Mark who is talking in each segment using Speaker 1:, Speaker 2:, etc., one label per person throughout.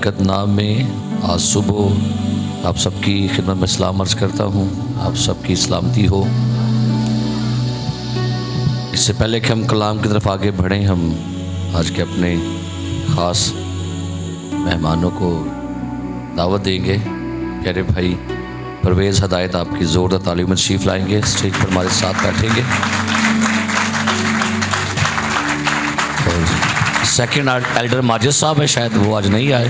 Speaker 1: बाबरकत नाम में आज सुबह आप सबकी खिदमत में सलाम अर्ज़ करता हूँ। आप सबकी सलामती हो। इससे पहले कि हम कलाम की तरफ आगे बढ़ें, हम आज के अपने ख़ास मेहमानों को दावत देंगे। प्यारे भाई परवेज़ हदायत आपकी ज़ोरदार तालीम में तशरीफ़ लाएंगे, स्टेज पर हमारे साथ बैठेंगे। और सेकंड एल्डर माजिद साहब है, शायद वो आज नहीं आए।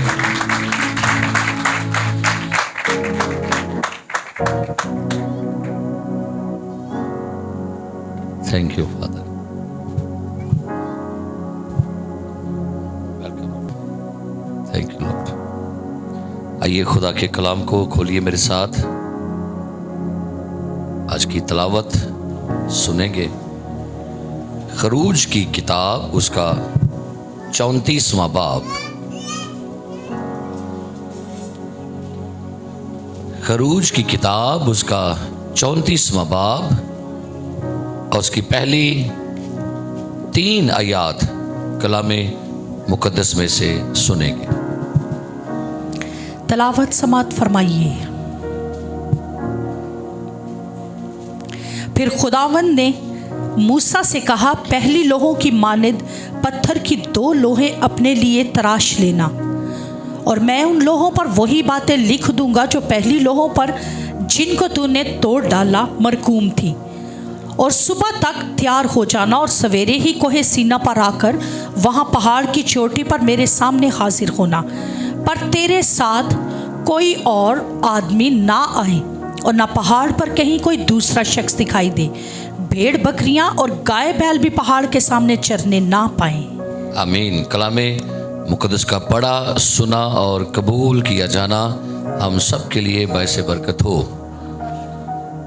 Speaker 1: Thank you father, thank you Lord. आइए खुदा के कलाम को खोलिए मेरे साथ, आज की तलावत सुनेंगे। खरूज की किताब उसका 34वां बाब। खरूज की किताब उसका 34वां बाब और उसकी पहली 3 आयात कलामे मुकद्दस में से सुनेंगे।
Speaker 2: तलावत समात फरमाइए। फिर खुदावंद ने मूसा से कहा, पहली लोहों की मानिद पत्थर की 2 लोहें अपने लिए तराश लेना, और मैं उन लोहों पर वही बातें लिख दूंगा जो पहली लोहों पर जिनको तूने तोड़ डाला मरकूम थी। और सुबह तक तैयार हो जाना और सवेरे ही कोहे सीना पर आकर वहाँ पहाड़ की चोटी पर मेरे सामने हाजिर होना, पर तेरे साथ कोई और आदमी ना आए और ना पहाड़ पर कहीं कोई दूसरा शख्स दिखाई दे। भेड़ बकरियां और गाय बैल भी पहाड़ के सामने चरने ना पाएं।
Speaker 1: आमीन। कलामे मुकद्दस का पढ़ा, सुना और कबूल किया जाना हम सब के लिए बाइसे बरकत हो।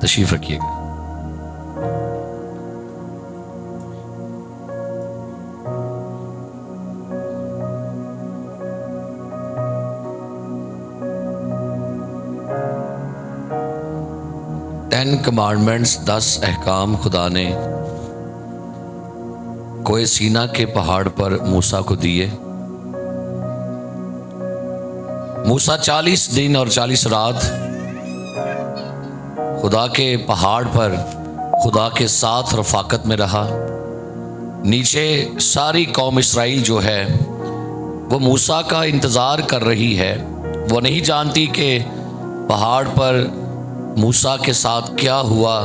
Speaker 1: तशरीफ रखिएगा। टेन कमांडमेंट्स 10 अहकाम खुदा ने कोहे सीना के पहाड़ पर मूसा को दिए। मूसा 40 दिन और 40 रात खुदा के पहाड़ पर खुदा के साथ रफाकत में रहा। नीचे सारी कौम इस्राएल जो है वो मूसा का इंतज़ार कर रही है। वो नहीं जानती कि पहाड़ पर मूसा के साथ क्या हुआ।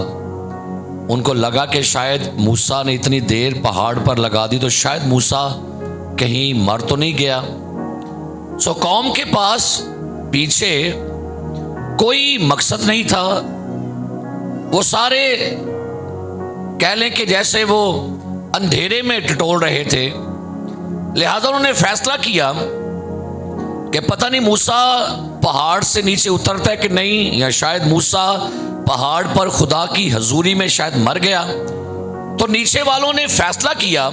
Speaker 1: उनको लगा कि शायद मूसा ने इतनी देर पहाड़ पर लगा दी तो शायद मूसा कहीं मर तो नहीं गया। सो कौम के पास पीछे कोई मकसद नहीं था। वो सारे कह लें कि जैसे वो अंधेरे में टटोल रहे थे। लिहाजा उन्होंने फैसला किया कि पता नहीं मूसा पहाड़ से नीचे उतरता है कि नहीं, या शायद मूसा पहाड़ पर खुदा की हजूरी में शायद मर गया। तो नीचे वालों ने फैसला किया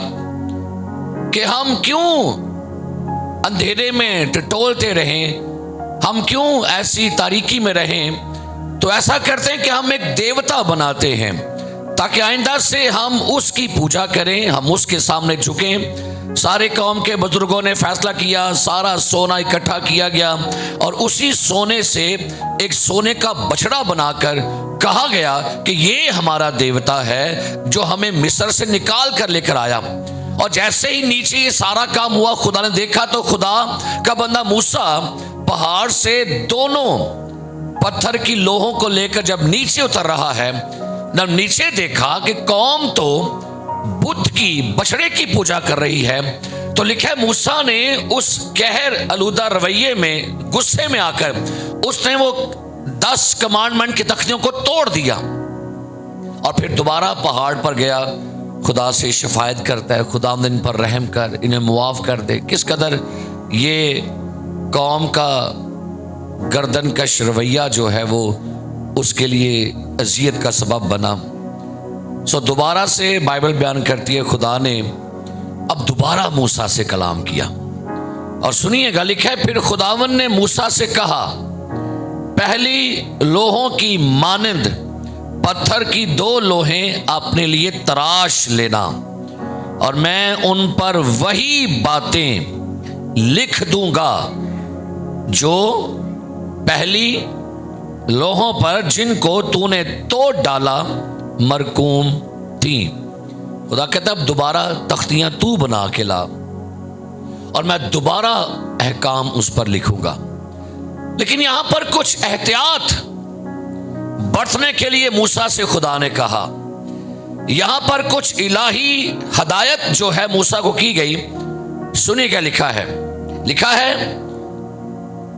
Speaker 1: कि हम क्यों अंधेरे में टटोलते रहें, हम क्यों ऐसी तारीकी में रहें। तो ऐसा करते हैं कि हम एक देवता बनाते हैं ताकि आइंदा से हम उसकी पूजा करें, हम उसके सामने झुकें। सारे कौम के बुजुर्गों ने फैसला किया, सारा सोना इकट्ठा किया गया और उसी सोने से एक सोने का बछड़ा बनाकर कहा गया कि ये हमारा देवता है जो हमें मिस्र से निकाल कर लेकर आया। और जैसे ही नीचे ये सारा काम हुआ, खुदा ने देखा तो खुदा का बंदा मूसा पहाड़ से दोनों पत्थर की लोहों को लेकर जब नीचे उतर रहा है, जब नीचे देखा कि कौम तो बुद्ध की, बछड़े की पूजा कर रही है, तो लिखा है मूसा ने उस कहर आलूदा रवैये में, गुस्से में आकर उसने वो 10 कमांडमेंट की तख्तियों को तोड़ दिया और फिर दोबारा पहाड़ पर गया। खुदा से शिफायत करता है, खुदा इन पर रहम कर, इन्हें मुआफ कर दे। किस कदर ये कौम का गर्दन कश रवैया जो है वो उसके लिए अजियत का सबब बना। सो दोबारा से बाइबल बयान करती है खुदा ने अब दोबारा मूसा से कलाम किया। और सुनिएगा, लिखा है फिर खुदावन ने मूसा से कहा, पहली लोहों की मानिंद पत्थर की 2 लोहें अपने लिए तराश लेना और मैं उन पर वही बातें लिख दूंगा जो पहली लोहों पर जिनको तूने तोड़ डाला मरकूम थी। खुदा कहता अब दोबारा तख्तियां तू बना के ला और मैं दोबारा अहकाम उस पर लिखूंगा। लेकिन यहां पर कुछ एहतियात बरतने के लिए मूसा से खुदा ने कहा। यहां पर कुछ इलाही हदायत जो है मूसा को की गई। सुनिए क्या लिखा है। लिखा है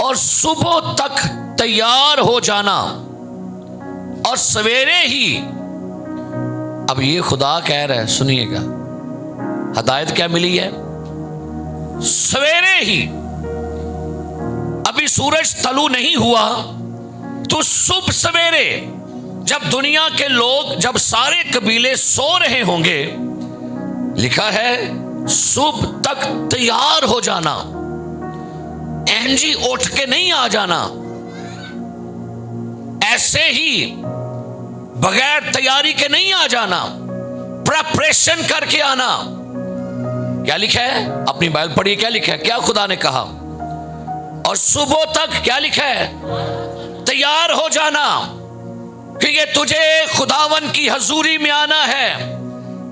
Speaker 1: और सुबह तक तैयार हो जाना और सवेरे ही। अब ये खुदा कह रहा है, सुनिएगा हदायत क्या मिली है। सवेरे ही, अभी सूरज तलू नहीं हुआ तो सुबह सवेरे जब दुनिया के लोग, जब सारे कबीले सो रहे होंगे, लिखा है सुबह तक तैयार हो जाना। एनजी उठ के नहीं आ जाना, ऐसे ही बगैर तैयारी के नहीं आ जाना, प्रिपरेशन करके आना। क्या लिखा है, अपनी बाइबल पढ़िए क्या लिखा है, क्या खुदा ने कहा। और सुबह तक क्या लिखा है, तैयार हो जाना, क्योंकि तुझे खुदावन की हजूरी में आना है।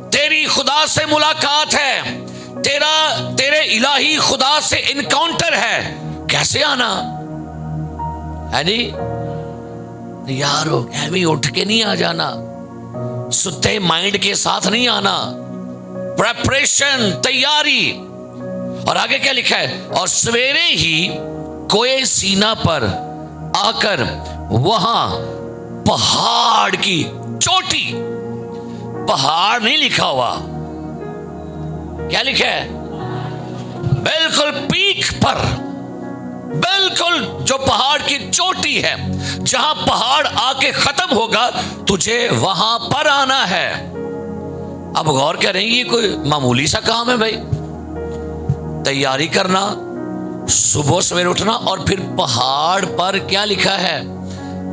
Speaker 1: तेरी खुदा से मुलाकात है, तेरे इलाही खुदा से इनकाउंटर है। कैसे आना है जी, तैयार हो के भी उठ के नहीं आ जाना, सुते माइंड के साथ नहीं आना, प्रेपरेशन, तैयारी। और आगे क्या लिखा है, और सवेरे ही कोए सीना पर आकर वहां पहाड़ की चोटी, पहाड़ नहीं लिखा हुआ, क्या लिखा है, बिल्कुल पीक पर, बिल्कुल जो पहाड़ की चोटी है, जहां पहाड़ आके खत्म होगा, तुझे वहां पर आना है। अब गौर करें, ये कोई मामूली सा काम है भाई, तैयारी करना, सुबह सवेरे उठना और फिर पहाड़ पर क्या लिखा है।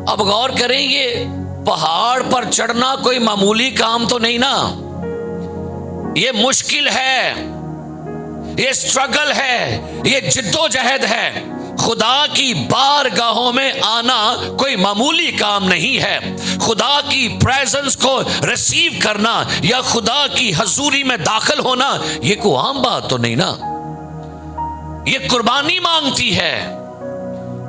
Speaker 1: अब गौर करें, ये पहाड़ पर चढ़ना कोई मामूली काम तो नहीं ना, ये मुश्किल है, ये स्ट्रगल है, ये जिद्दोजहद है। खुदा की बारगाहों में आना कोई मामूली काम नहीं है। खुदा की प्रेजेंस को रिसीव करना या खुदा की हजूरी में दाखिल होना, ये कोई आम बात तो नहीं ना, ये कुर्बानी मांगती है।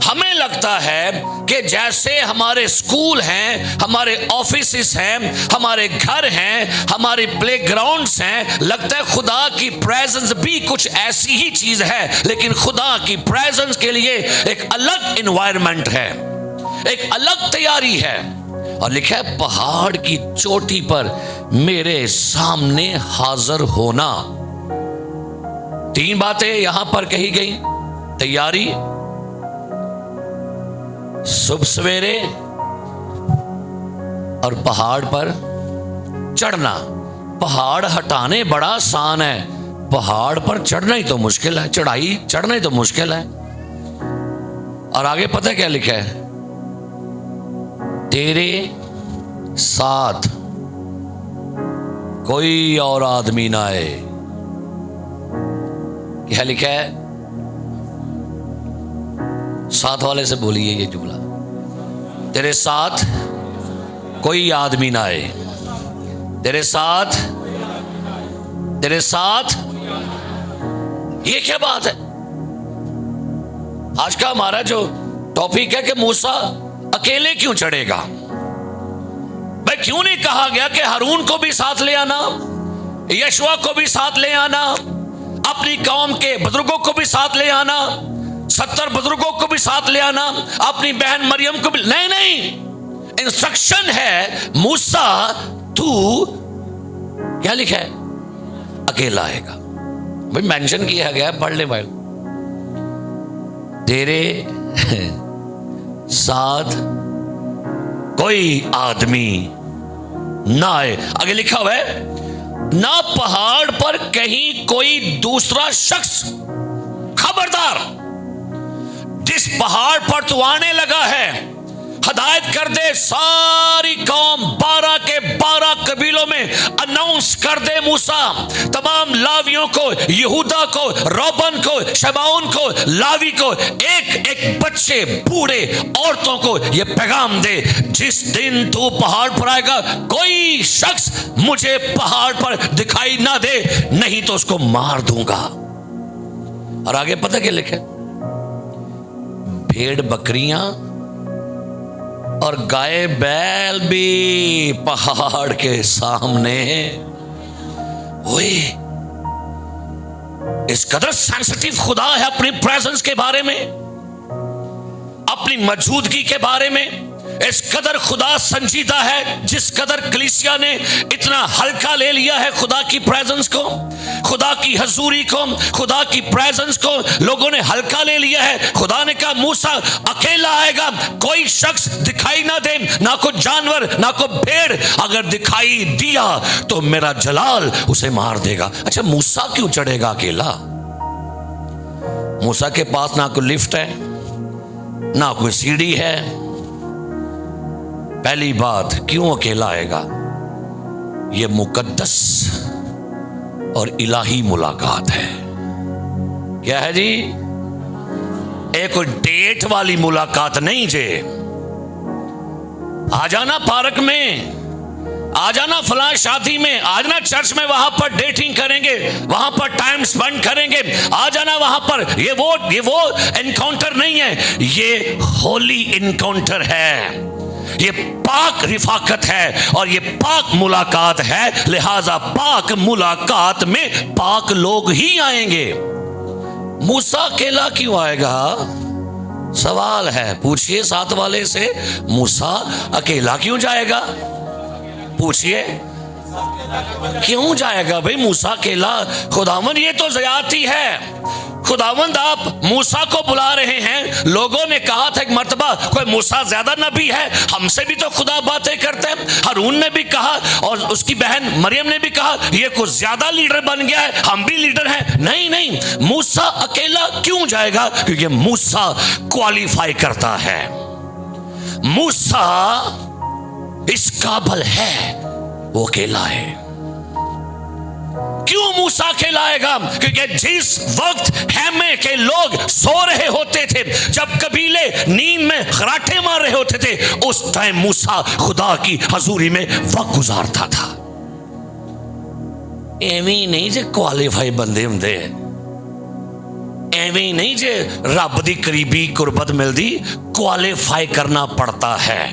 Speaker 1: हमें लगता है कि जैसे हमारे स्कूल हैं, हमारे ऑफिसेस हैं, हमारे घर हैं, हमारे प्लेग्राउंड्स हैं, लगता है खुदा की प्रेजेंस भी कुछ ऐसी ही चीज है। लेकिन खुदा की प्रेजेंस के लिए एक अलग एनवायरनमेंट है, एक अलग तैयारी है। और लिखा है पहाड़ की चोटी पर मेरे सामने हाजिर होना। तीन बातें यहां पर कही गई, तैयारी, सुबह सवेरे और पहाड़ पर चढ़ना। पहाड़ हटाने बड़ा आसान है, पहाड़ पर चढ़ना ही तो मुश्किल है, चढ़ाई चढ़ना ही तो मुश्किल है। और आगे पता क्या लिखा है, तेरे साथ कोई और आदमी ना आए। क्या लिखा है, साथ वाले से बोलिए ये जुमला, तेरे साथ कोई आदमी ना आए, तेरे साथ, तेरे साथ। ये क्या बात है। आज का हमारा जो टॉपिक है कि मूसा अकेले क्यों चढ़ेगा। भाई क्यों नहीं कहा गया कि हारून को भी साथ ले आना, यशवा को भी साथ ले आना, अपनी कौम के बुजुर्गों को भी साथ ले आना, 70 बुजुर्गों को भी साथ ले आना, अपनी बहन मरियम को भी। नहीं नहीं, इंस्ट्रक्शन है मूसा तू, क्या लिखा है, अकेला आएगा। भाई मेंशन किया गया, पढ़ ले भाई, तेरे साथ कोई आदमी ना आए। आगे लिखा हुआ है, ना पहाड़ पर कहीं कोई दूसरा शख्स। खबरदार, जिस पहाड़ पर तू आने लगा है, हदायत कर दे सारी कौम, 12 के 12 कबीलों में अनाउंस कर दे मूसा, तमाम लावियों को, यहूदा को, रोबन को, शबाउन को, लावी को, एक एक बच्चे, बूढ़े, औरतों को यह पैगाम दे, जिस दिन तू पहाड़ पर आएगा कोई शख्स मुझे पहाड़ पर दिखाई ना दे, नहीं तो उसको मार दूंगा। और आगे पता क्या लिखे? भेड़ बकरियां और गाय बैल भी पहाड़ के सामने। ओए, इस कदर सेंसिटिव खुदा है अपनी प्रेजेंस के बारे में, अपनी मौजूदगी के बारे में। इस कदर खुदा संजीदा है, जिस कदर कलीसिया ने इतना हल्का ले लिया है खुदा की प्रेजेंस को, खुदा की हजूरी को, खुदा की प्रेजेंस को लोगों ने हल्का ले लिया है। खुदा ने कहा मूसा अकेला आएगा, कोई शख्स दिखाई ना दे, ना कोई जानवर, ना कोई भेड़, अगर दिखाई दिया तो मेरा जलाल उसे मार देगा। अच्छा, मूसा क्यों चढ़ेगा अकेला? मूसा के पास ना कोई लिफ्ट है, ना कोई सीढ़ी है। पहली बात, क्यों अकेला आएगा? यह मुकद्दस और इलाही मुलाकात है। क्या है जी? एक डेट वाली मुलाकात नहीं जे। आ जाना पार्क में, आ जाना फलां शादी में, आ जाना चर्च में, वहां पर डेटिंग करेंगे, वहां पर टाइम स्पेंड करेंगे, आ जाना वहां पर। ये वो एनकाउंटर नहीं है, ये होली एनकाउंटर है, ये पाक रिफाकत है और ये पाक मुलाकात है। लिहाजा पाक मुलाकात में पाक लोग ही आएंगे। मूसा अकेला क्यों आएगा? सवाल है, पूछिए साथ वाले से, मूसा अकेला क्यों जाएगा? पूछिए क्यों जाएगा भाई मूसा अकेला? खुदावंद ये तो ज़्यादती है। खुदावंद आप मूसा को बुला रहे हैं। लोगों ने कहा था एक मर्तबा कोई मूसा ज्यादा नबी है, हमसे भी तो खुदा बातें करते हैं। हारून ने भी कहा और उसकी बहन मरियम ने भी कहा ये कुछ ज्यादा लीडर बन गया है, हम भी लीडर हैं। नहीं, मूसा अकेला क्यों जाएगा? क्योंकि मूसा क्वालिफाई करता है, मूसा इस काबिल है, वो अकेला है। क्यों मूसा अकेला आएगा? क्योंकि जिस वक्त हैमे के लोग सो रहे होते थे, जब कबीले नींद में खराटे मार रहे होते थे, उस टाइम मूसा खुदा की हजूरी में वक्त गुजारता था। एवं नहीं जे क्वालिफाई बंदे होंगे, एवं नहीं जे रब दी करीबी कुर्बत मिलती, क्वालिफाई करना पड़ता है।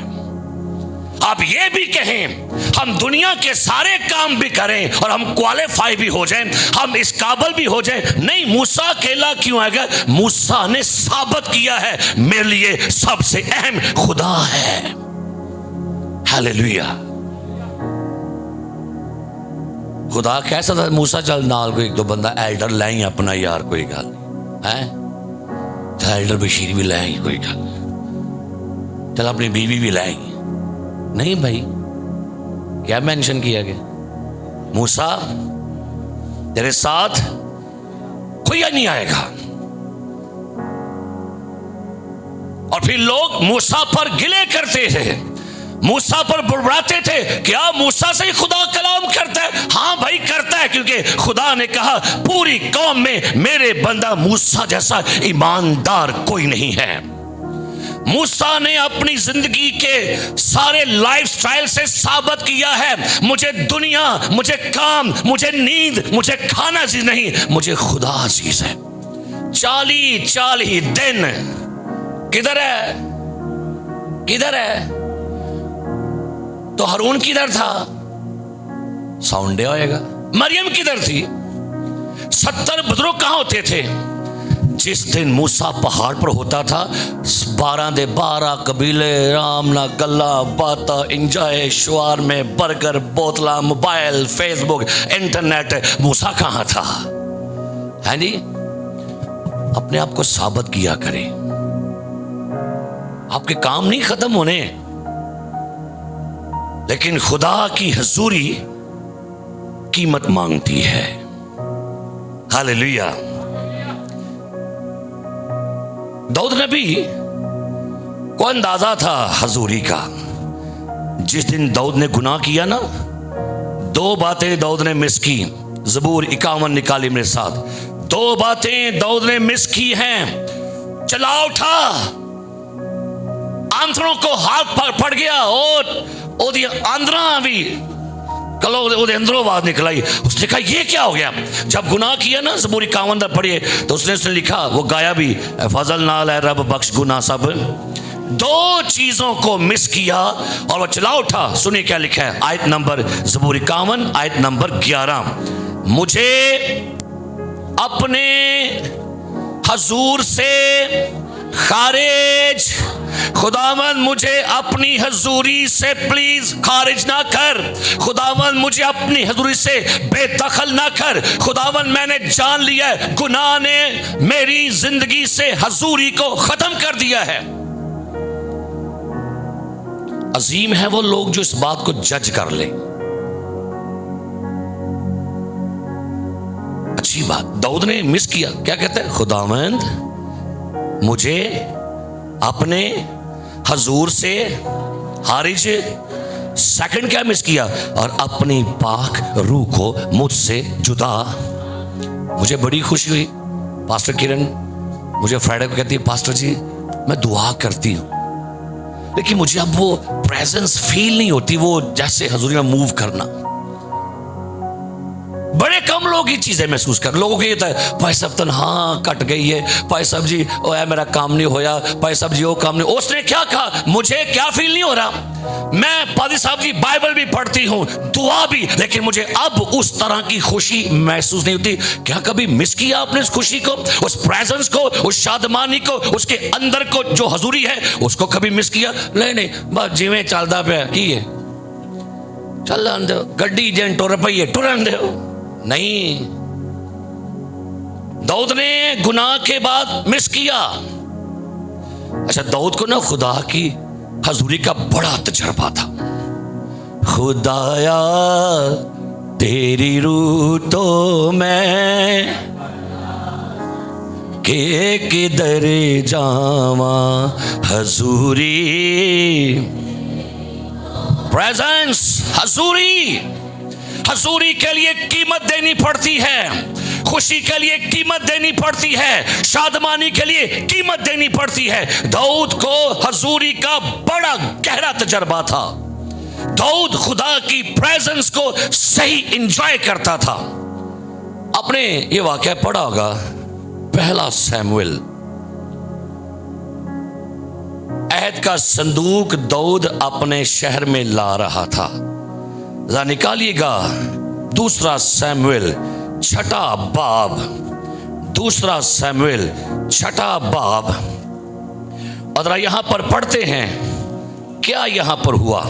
Speaker 1: आप ये भी कहें हम दुनिया के सारे काम भी करें और हम क्वालिफाई भी हो जाएं, हम इस काबिल भी हो जाएं, नहीं मूसा अकेला क्यों आएगा? मूसा ने साबित किया है मेरे लिए सबसे अहम खुदा है। हालेलुया। खुदा कैसा था? मूसा चल नाल कोई एक दो बंदा एल्डर लाई अपना यार, कोई गल है, एल्डर बशीर भी लाई, कोई गल, चल अपनी बीवी भी लाई। नहीं भाई, क्या मेंशन किया गया? मूसा तेरे साथ कोई नहीं आएगा। और फिर लोग मूसा पर गिले करते थे, मूसा पर बुड़बुड़ाते थे, क्या मूसा से खुदा कलाम करता है? हाँ भाई करता है, क्योंकि खुदा ने कहा पूरी कौम में मेरे बंदा मूसा जैसा ईमानदार कोई नहीं है। मूसा ने अपनी जिंदगी के सारे लाइफस्टाइल से साबित किया है मुझे दुनिया, मुझे काम, मुझे नींद, मुझे खाना चीज नहीं, मुझे खुदा चीज है। 40 दिन किधर है? किधर है? तो हारून किधर था? साउंडे होएगा। मरियम किधर थी? 70 बुजुर्ग कहां होते थे? जिस दिन मूसा पहाड़ पर होता था 12 दे 12 कबीले राम ना गल्ला बाता इंजॉय शुआर में बर्गर बोतला मोबाइल फेसबुक इंटरनेट। मूसा कहां था? है जी, अपने आप को साबित किया करें। आपके काम नहीं खत्म होने, लेकिन खुदा की हजूरी कीमत मांगती है। हालेलुया। दाऊद नबी को अंदाजा था हजूरी का। जिस दिन दाऊद ने गुनाह किया ना, 2 बातें दाऊद ने मिस की। ज़बूर 51 निकाली मेरे साथ। 2 बातें दाऊद ने मिस की हैं। चला उठा आंधरों को हाथ पड़ गया और ओदी आंधरा भी कलो ओदे अंदरों आवाज निकल आई। उसने कहा ये क्या हो गया? जब गुनाह किया ना, ज़बूर 51 पढ़िए तो उसने लिखा, वो गाया भी, फजल नाल है रब बख्श गुनाह सब। दो चीजों को मिस किया और वो चला उठा। सुनिए क्या लिखा है, आयत नंबर ज़बूर 51 आयत नंबर 11, मुझे अपने हजूर से खारिज, खुदावंद मुझे अपनी हजूरी से प्लीज खारिज ना कर, खुदावंद मुझे अपनी हजूरी से बेदखल ना कर। खुदावंद मैंने जान लिया है गुनाह ने मेरी जिंदगी से हजूरी को खत्म कर दिया है। अजीम है वो लोग जो इस बात को जज कर ले। अच्छी बात दाऊद ने मिस किया। क्या कहते हैं? खुदावंद मुझे अपने हजूर से हारिज, सेकंड क्या मिस किया? और अपनी पाक रूह को मुझसे जुदा। मुझे बड़ी खुशी हुई, पास्टर किरण मुझे फ्राइडे को कहती है, पास्टर जी मैं दुआ करती हूं लेकिन मुझे अब वो प्रेजेंस फील नहीं होती, वो जैसे हजूरी में मूव करना। बड़े कम लोग ये चीजें महसूस कर। लोगों को ये था भाई साहब तनहा कट गई है, भाई साहब जी ओ है मेरा काम नहीं होया, भाई साहब जी वो काम नहीं। उसने क्या कहा? मुझे क्या फील नहीं हो रहा, मैं पादी साहब जी बाइबल भी पढ़ती हूं, दुआ भी, लेकिन मुझे अब उस तरह की खुशी महसूस नहीं होती। क्या कभी मिस किया आपने उस खुशी को, उस प्रेजेंस को, उस शादमानी को, उसके अंदर को जो हजूरी है उसको कभी मिस किया? नहीं बस जिवें चलदा पे की है चलन दो, गड्डी जन टुर पई है टुरन दो। नहीं, दाऊद ने गुनाह के बाद मिस किया। अच्छा, दाऊद को ना खुदा की हजूरी का बड़ा तजर्बा था। खुदाया तेरी रूह तो मैं के किधर जावा, हजूरी प्रेजेंस, हजूरी के लिए कीमत देनी पड़ती है, खुशी के लिए कीमत देनी पड़ती है, शादमानी के लिए कीमत देनी पड़ती है। दाऊद को हजूरी का बड़ा गहरा तजर्बा था। दाऊद खुदा की प्रेजेंस को सही एंजॉय करता था। आपने ये वाकया पढ़ा होगा, पहला सैमुएल, अहद का संदूक दाऊद अपने शहर में ला रहा था। जरा निकालिएगा दूसरा सैमुएल छठा बाब, दूसरा सैमुएल छठा बाब, और यहां पर पढ़ते हैं क्या यहां पर हुआ।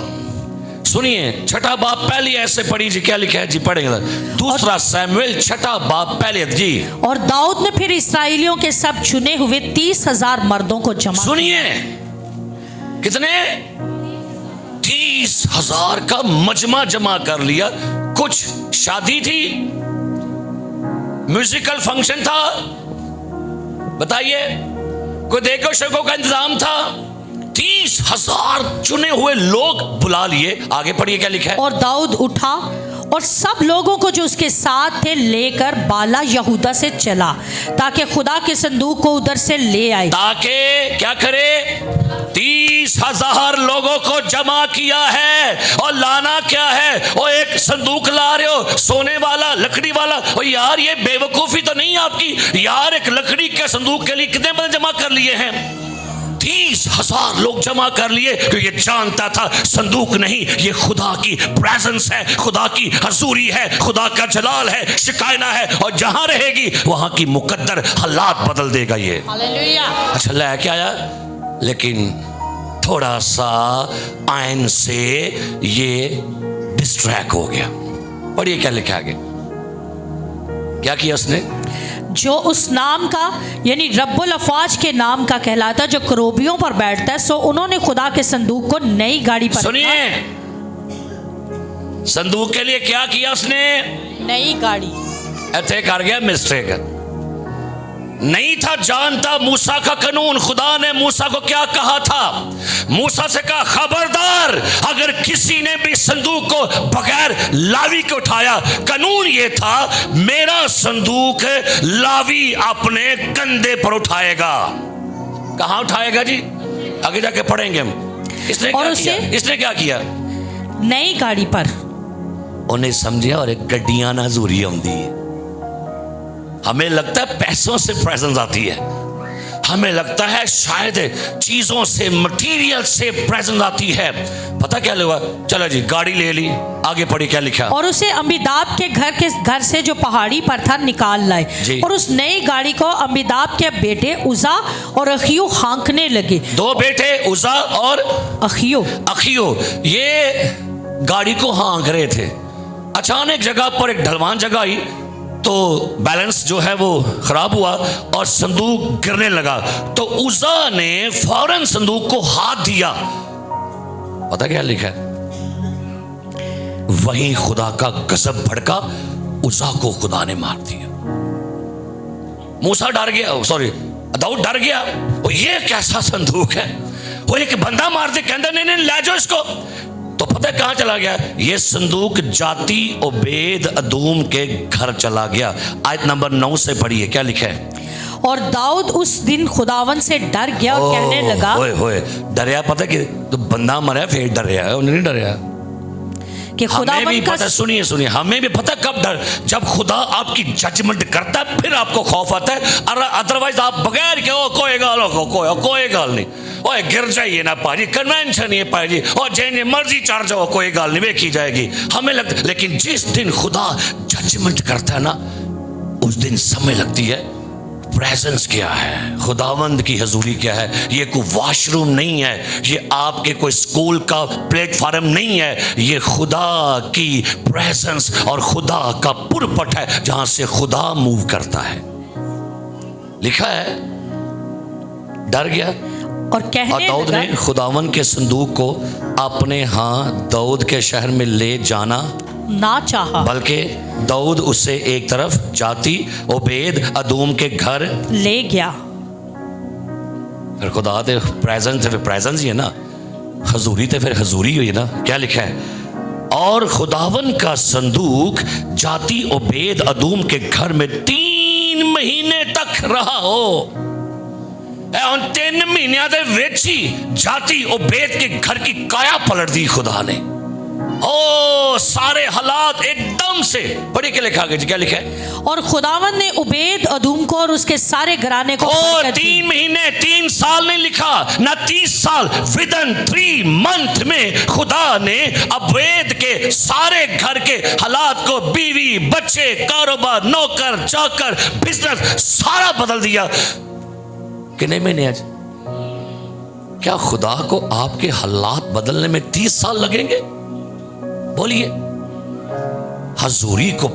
Speaker 1: सुनिए, छठा बाब पहले ऐसे पढ़ी जी, क्या लिखा है जी, पढ़ेंगे। दूसरा सैमुएल छठा बाब पहले जी।
Speaker 2: और दाऊद ने फिर इस्राएलियों के सब चुने हुए 30,000 मर्दों को जमा।
Speaker 1: सुनिए, कितने? 30,000 का मजमा जमा कर लिया। कुछ शादी थी, म्यूजिकल फंक्शन था, बताइए, कोई देखो शको का इंतजाम था। 30,000 चुने हुए लोग बुला लिए। आगे पढ़िए क्या लिखा है। और
Speaker 2: दाऊद उठा और सब लोगों को जो उसके साथ थे लेकर बाला यहूदा से चला, ताकि खुदा के संदूक को उधर से ले आए।
Speaker 1: ताकि क्या करे? 30,000 लोगों को जमा किया है। और लाना क्या है? वो एक संदूक ला रहे हो, सोने वाला, लकड़ी वाला। और यार ये बेवकूफी तो नहीं आपकी यार, एक लकड़ी के संदूक के लिए कितने बंदे जमा कर लिए हैं? 30,000 लोग जमा कर लिए, क्योंकि ये जानता था संदूक नहीं, ये खुदा की प्रेजेंस है, खुदा की हजूरी है, खुदा का जलाल है, शिकायना है, और जहां रहेगी वहां की मुकद्दर हालात बदल देगा ये। हालेलुया। अच्छा, ले क्या आया, लेकिन थोड़ा सा आयन से ये डिस्ट्रैक्ट हो गया। पढ़िए क्या लिखा आगे, क्या किया उसने?
Speaker 2: जो उस नाम का यानी रब्बुल अफवाज के नाम का कहलाता, जो करोबियों पर बैठता है, सो उन्होंने खुदा के संदूक को नई गाड़ी पर।
Speaker 1: सुनिए, संदूक के लिए क्या किया उसने?
Speaker 2: नई गाड़ी।
Speaker 1: ऐसे कर गया मिस्टेक। नहीं था जानता मूसा का कानून। खुदा ने मूसा को क्या कहा था? मूसा से कहा, खबरदार अगर किसी ने भी संदूक को बगैर लावी के उठाया, कानून ये था मेरा संदूक लावी अपने कंधे पर उठाएगा। कहां उठाएगा जी? आगे जाके पढ़ेंगे हम। इसने
Speaker 2: और
Speaker 1: क्या
Speaker 2: उसे
Speaker 1: किया? इसने क्या किया?
Speaker 2: नई गाड़ी पर
Speaker 1: उन्हें समझिया और एक गड्डियां ना हजूरी आती है। हमें लगता है पैसों से प्रेजेंस आती है, हमें लगता है शायद चीजों से, मटेरियल से प्रेजेंस आती है। पता क्या हुआ? चलो जी, गाड़ी ले ली, आगे पढ़ी, क्या लिखा?
Speaker 2: और उसे अम्मीदाब के घर से जो पहाड़ी पर था निकाल लाए, और उस नई गाड़ी को अम्मीदाब के बेटे उजा और अखियो हाँकने लगे।
Speaker 1: दो बेटे उजा और अखियो ये गाड़ी को हाँक रहे थे। अचानक जगह पर एक ढलवान जगह आई तो बैलेंस जो है वो खराब हुआ और संदूक गिरने लगा। तो उजा ने फौरन संदूक को हाथ दिया। पता क्या लिखा है? वहीं खुदा का गजब भड़का, उजा को खुदा ने मार दिया। मूसा डर गया, सॉरी दाऊद डर गया। वो ये कैसा संदूक है? वो एक बंदा मार दे, कहता नहीं नहीं ले जाओ इसको। तो पता है कहां चला गया? ये संदूक जाती ओबेद अदूम के घर चला गया। आयत नंबर 9 से पढ़िए, क्या लिखा है?
Speaker 2: और दाऊद उस दिन खुदावन से डर गया और कहने लगा,
Speaker 1: ओए डरया। पता कि तो बंदा मरा फिर डरया, उन्हें नहीं डरया
Speaker 2: कि खुदावन का,
Speaker 1: सुनिए हमें भी पता कब डर, जब खुदा आपकी जजमेंट करता है फिर आपको खौफ आता है। अदरवाइज आप बगैर के कोई गाल नहीं, ओए गिर जाइए ना पाजी, कन्वेंशन ये पाजी, और जैसे मर्जी चढ़ जाओ, कोई गाल नहीं, देखी जाएगी। हमें लगता, लेकिन जिस दिन खुदा जजमेंट करता है ना, उस दिन समय लगती है। प्रेजेंस क्या है, खुदावंद की हजूरी क्या है? ये कोई वॉशरूम नहीं है, ये आपके कोई स्कूल का प्लेटफॉर्म नहीं है, ये खुदा की प्रेजेंस और खुदा का पुरपट है, जहां से खुदा मूव करता है। लिखा है डर गया
Speaker 2: और
Speaker 1: दाऊद ने खुदावन के संदूक को अपने दाऊद के शहर में ले जाना
Speaker 2: ना चाहा, बल्कि
Speaker 1: दाऊद उससे एक तरफ जाती ओबेद अदूम के घर
Speaker 2: ले गया।
Speaker 1: फिर खुदा दे प्रेजेंस फिर प्रेजेंस ही है ना, हजूरी तो फिर हजूरी हुई ना। क्या लिखा है? और खुदावन का संदूक जाती ओबेद अदूम के घर में 3 महीने तक रहा हो। 3 महीनों के विच ही जाती ओबेद के घर की काया पलट दी खुदा ने। सारे हालात एकदम से बड़े के लिखा गया। क्या लिखा है?
Speaker 2: और खुदावन ने उबेद अदूम को और उसके सारे घराने को
Speaker 1: 3 महीने 3 साल नहीं लिखा ना 30 साल, विदिन 3 मंथ में खुदा ने उबेद के सारे घर के हालात को, बीवी बच्चे, कारोबार, नौकर चाकर, बिजनेस सारा बदल दिया। कितने महीने? आज क्या खुदा को आपके हालात बदलने में 30 साल लगेंगे? बोलिए। हजूरी को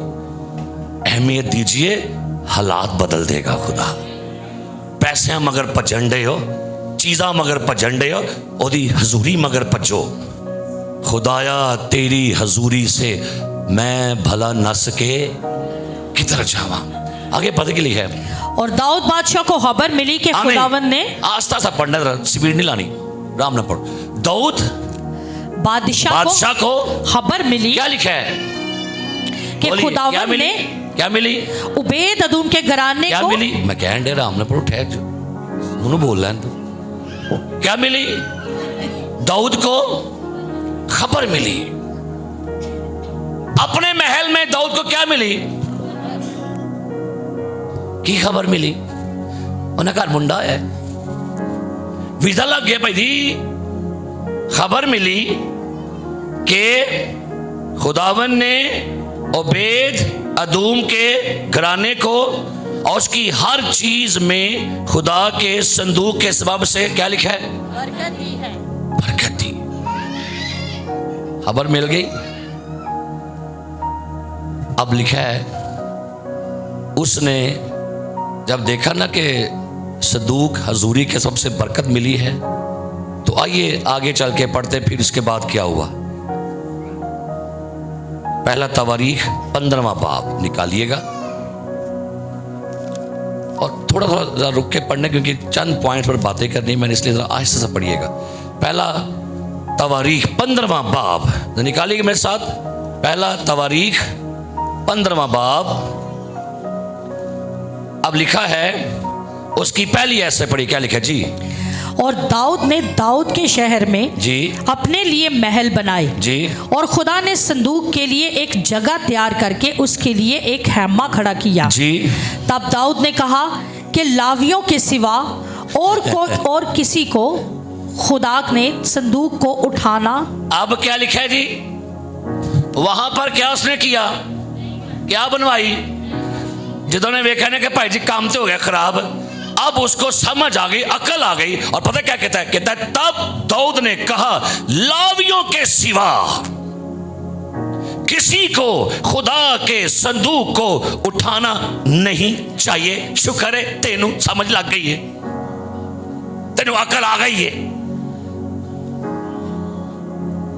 Speaker 1: अहमियत दीजिए, हालात बदल देगा खुदा। पैसे मगर भजन हो, चीज़ा मगर भजन हो, ओदी हजूरी मगर भजो। खुदाया तेरी हजूरी से मैं भला नस के किधर जावा। आगे पता के लिए है।
Speaker 2: और दाऊद बादशाह को खबर मिली कि खुदावन ने,
Speaker 1: आस्ता सा पढ़ना, स्पीड नहीं लानी, राम ना पढ़ो। दाऊद बादशाह को खबर मिली। क्या लिखा है
Speaker 2: कि खुदावन ने
Speaker 1: क्या मिली?
Speaker 2: उबेद अदूम के घराने
Speaker 1: क्या
Speaker 2: को
Speaker 1: मिली? मैं कह दे राम ने पढ़ो, ठहर जो उन्होंने बोल रहा है। तो क्या मिली? दाऊद को खबर मिली। अपने महल में दाऊद को क्या मिली? की खबर मिली? उन्हें घर मुंडा है, वीजा लग गया भाई जी। खबर मिली कि खुदावन ने ओबेद अदूम के घराने को और उसकी हर चीज में खुदा के संदूक के सबब से क्या लिखा है? बरकत दी है। बरकत दी। खबर मिल गई। अब लिखा है उसने जब देखा ना कि संदूक हजूरी के सबसे बरकत मिली है, तो आइए आगे चल के पढ़ते फिर इसके बाद क्या हुआ। पहला तवारीख 15वां बाब निकालिएगा और थोड़ा थोड़ा रुक के पढ़ने, क्योंकि चंद पॉइंट पर बातें करनी मैंने, इसलिए जरा आहिस्ते से पढ़िएगा। पहला तवारीख 15वां बाब निकालिएगा मेरे साथ। पहला तवारीख 15वां बाब। अब लिखा है उसकी पहली ऐसे पढ़ी। क्या लिखा जी?
Speaker 2: और दाऊद ने दाऊद के शहर में
Speaker 1: जी
Speaker 2: अपने लिए महल बनाए
Speaker 1: जी।
Speaker 2: और खुदा ने संदूक के लिए एक जगह तैयार करके उसके लिए एक हैमा खड़ा किया
Speaker 1: जी।
Speaker 2: तब दाऊद ने कहा कि लावियों के सिवा और किसी को खुदा ने संदूक को उठाना।
Speaker 1: अब क्या लिखा है जी वहां पर? क्या उसने किया? क्या बनवाई? जिन्होंने देखा ना कि भाई जी काम तो हो गया खराब, अब उसको समझ आ गई, अकल आ गई, और पता क्या कहता है? कहता है तब दाऊद ने कहा लावियों के सिवा किसी को खुदा के संदूक को उठाना नहीं चाहिए। शुक्र है तेनू समझ लग गई है, तेनू अकल आ गई है।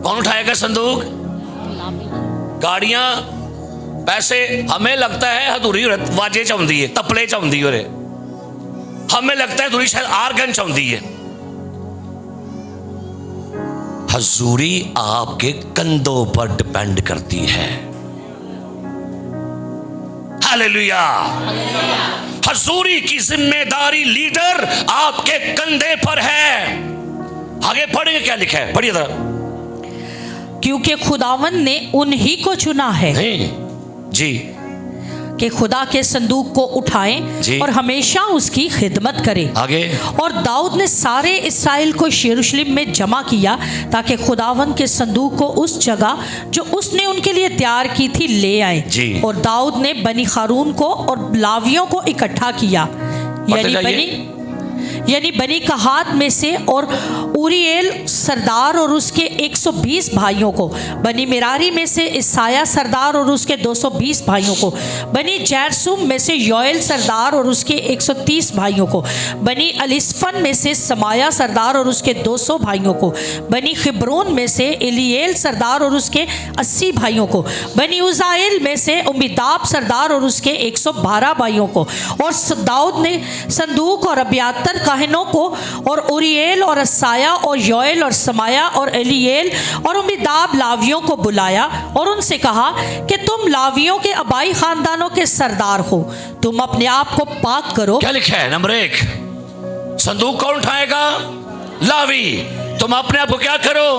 Speaker 1: कौन उठाएगा संदूक? गाड़ियां पैसे हमें लगता है हदूरी वाजे चाहती है, तपले चाहती है, हमें लगता है हदूरी शायद आर्गन चाहती है। हजूरी आपके कंधों पर डिपेंड करती है। हालेलुया। हजूरी की जिम्मेदारी लीडर आपके कंधे पर है। आगे पढ़ेंगे क्या लिखा है, पढ़िए जरा।
Speaker 2: क्योंकि खुदावन ने उन्हीं को चुना है
Speaker 1: जी
Speaker 2: कि खुदा के संदूक को उठाएं और हमेशा उसकी खिदमत करें।
Speaker 1: आगे। और
Speaker 2: दाऊद ने सारे इस्राएल को यरूशलेम में जमा किया ताकि खुदावन के संदूक को उस जगह जो उसने उनके लिए तैयार की थी ले आए। और दाऊद ने बनी हारून को और लावियों को इकट्ठा किया, यानी बनी कहात में से, और उरिएल सरदार और उसके 120 भाइयों को, बनी मिरारी में से इसाया सरदार और उसके 220 भाइयों को, बनी जैरसुम में से योएल सरदार और उसके 130 भाइयों को, बनी अलिस्फन में से समाया सरदार और उसके 200 भाइयों को, बनी खिब्रोन में से एलिएल सरदार और उसके 80 भाइयों को, बनी उजाइल में से उम्मीदाब सरदार और उसके 112 भाइयों को। और दाऊद ने संदूक और अबियातर काहनों को और उरिएल और असाया और योएल और समाया और एलिएल और उम्मीदाब लावियों को बुलाया और उनसे कहा कि तुम लावियों के अबाई खानदानों के सरदार हो, तुम अपने आप को पाक करो।
Speaker 1: क्या लिखा है? नंबर 1, संदूक कौन उठाएगा? लावी। तुम अपने आप को क्या करो?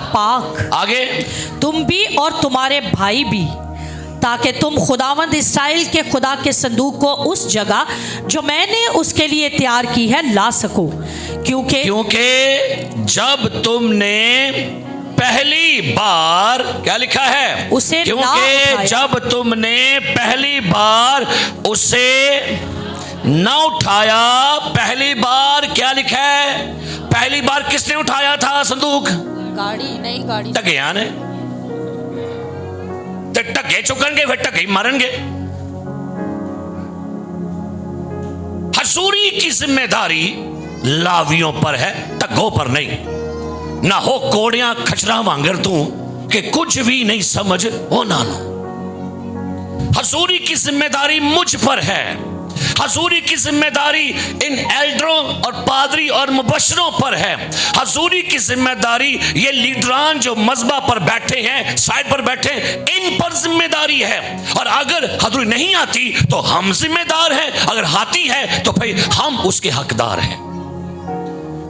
Speaker 2: पाक।
Speaker 1: आगे।
Speaker 2: तुम भी और तुम्हारे भाई भी, ताकि तुम खुदावंद इस्राएल के खुदा के संदूक को उस जगह जो मैंने उसके लिए तैयार की है ला सको। क्योंकि जब तुमने पहली बार, क्या लिखा है? उसे क्योंकि जब तुमने पहली बार उसे न उठाया। पहली बार क्या लिखा है? पहली बार किसने उठाया था संदूक? गाड़ी टकिया ने। टके चुकनगे फिर टके मरनगे। हसूरी की जिम्मेदारी लावियों पर है, टगों पर नहीं। ना हो कोड़ियां खचरा वांगर तू कि कुछ भी नहीं समझ हो नानो। हसूरी की जिम्मेदारी मुझ पर है। हजूरी की जिम्मेदारी इन एल्डरों और पादरी और मुबशरों पर है। हजूरी की जिम्मेदारी ये लीडरान जो मज़बा पर बैठे हैं, साइड पर बैठे, इन पर जिम्मेदारी है। और अगर हजूरी नहीं आती तो हम जिम्मेदार हैं, अगर आती है तो भाई हम उसके हकदार हैं।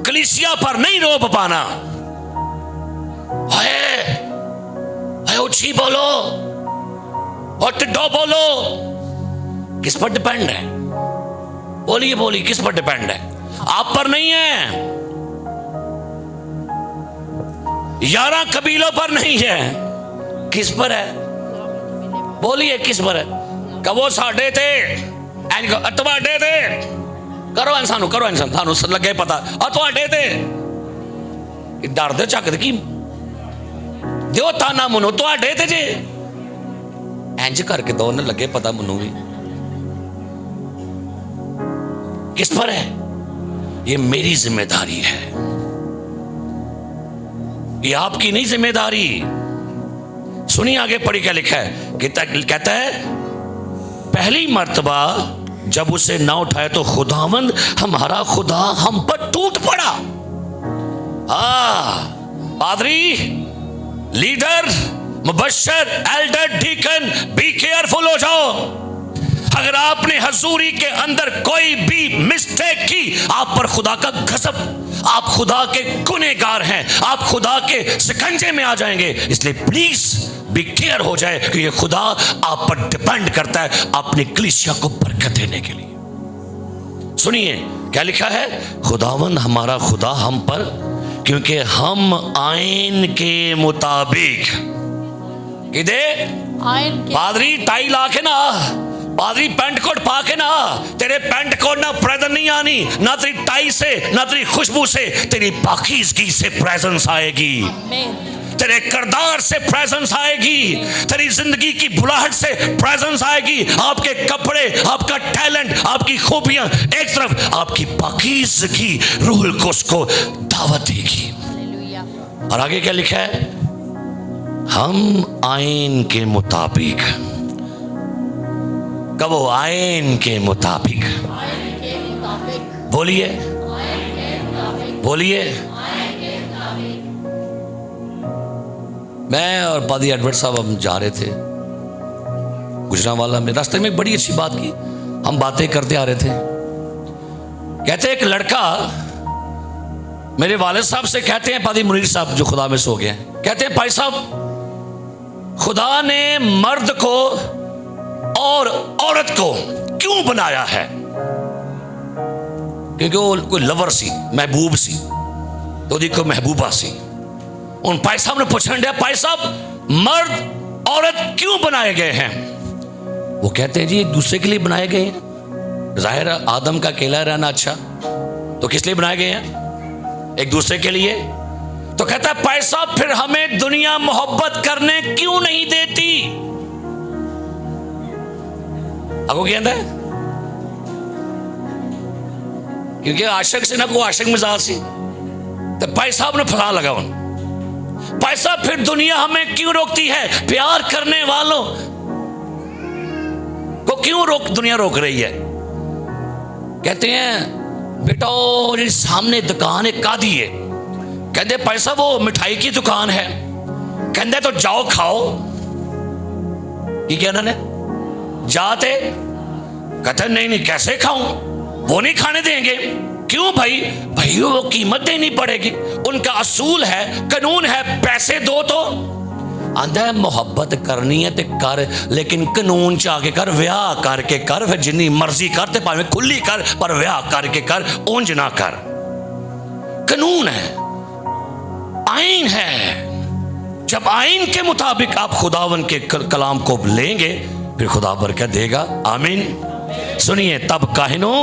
Speaker 2: कलीसिया पर नहीं रोब पाना। उची बोलो और टिड्डो बोलो, किस पर डिपेंड है? बोलिए किस पर डिपेंड है? आप पर नहीं है, 11 कबीलों पर नहीं है। किस पर है? बोलिए किस पर है? कबो साढ़े थे अतवाडे थे, करो इंसान थानू लगे पता अतवाडे थे डर दे झक की दियो ताना मनो तुहाडे ते जे इंज करके दो न लगे पता मनु भी। किस पर है? ये मेरी जिम्मेदारी है, ये आपकी नहीं जिम्मेदारी। सुनिए आगे पढ़ी क्या लिखा है। कहता है पहली मर्तबा जब उसे ना उठाए तो खुदावंद हमारा खुदा हम पर टूट पड़ा। पादरी, लीडर, मुबश्शिर, एल्डर, डीकन, बी केयरफुल हो जाओ। अगर आपने हजूरी के अंदर कोई भी मिस्टेक की, आप पर खुदा का गज़ब,
Speaker 1: आप खुदा के गुनहगार हैं, आप खुदा के शिकंजे में आ जाएंगे। इसलिए प्लीज बी केयर हो जाए कि ये खुदा आप पर डिपेंड करता है अपनी कलीसिया को बरकत देने के लिए। सुनिए क्या लिखा है, खुदावन हमारा खुदा हम पर, क्योंकि हम आइन के मुताबिक पादरी टाई ला के ना, पादरी पेंट कोट पा के ना, तेरे पेंट कोट ना प्रेजेंस नहीं आनी, ना तेरी टाई से, ना तेरी खुशबू से, तेरी पाकीज़गी से प्रेजेंस आएगी, तेरे किरदार से प्रेजेंस आएगी, तेरी जिंदगी की बुलाहट से प्रेजेंस आएगी। आपके कपड़े, आपका टैलेंट, आपकी खूबियां एक तरफ, आपकी पाकीज़गी रूह कुद्स को दावत देगी। और आगे क्या लिखा है, हम आइन के मुताबिक, कहो आइन के मुताबिक, बोलिए बोलिए। मैं और पादी एडवर्ड साहब हम जा रहे थे गुजरांवाला में, रास्ते में एक बड़ी अच्छी बात की, हम बातें करते आ रहे थे। कहते एक लड़का मेरे वालिद साहब से कहते हैं, पादी मुनीर साहब जो खुदा में सो गए हैं, कहते हैं भाई साहब खुदा ने मर्द को और औरत को क्यों बनाया है? क्योंकि वो कोई लवर सी, महबूब सी, तो देखो महबूबा सी। उन भाई साहब ने पूछने दिया, भाई साहब मर्द औरत क्यों बनाए गए हैं? वो कहते हैं जी एक दूसरे के लिए बनाए गए हैं। जाहिर है आदम का अकेला रहना अच्छा, तो किस लिए बनाए गए हैं? एक दूसरे के लिए। तो कहता है भाई साहब फिर हमें दुनिया मोहब्बत करने क्यों नहीं देती? आपको क्या कहता है? क्योंकि आशिक से ना को आशिक मिजाज सी, तो भाई साहब ने फसा लगा उन भाई साहब फिर दुनिया हमें क्यों रोकती है? प्यार करने वालों को क्यों दुनिया रोक रही है? कहते हैं बेटा वो सामने दुकान है कादी है, कहते भाई साहब वो मिठाई की दुकान है, कहते तो जाओ खाओ। क्या उन्होंने जाते, कहते नहीं नहीं कैसे खाऊं, वो नहीं खाने देंगे। क्यों भाई? भाई वो कीमत देनी पड़ेगी, उनका असूल है, कानून है, पैसे दो तो आंदा है मोहब्बत करनी है ते कर, लेकिन कानून च आके कर, ब्याह करके कर, फिर जिन्नी मर्जी कर ते भावें खुली कर, पर ब्याह करके कर, उंज ना कर। कानून है, आइन है। जब आइन के मुताबिक आप खुदावन के कलाम को लेंगे फिर खुदा बरकत देगा। आमीन। सुनिए तब काहिनों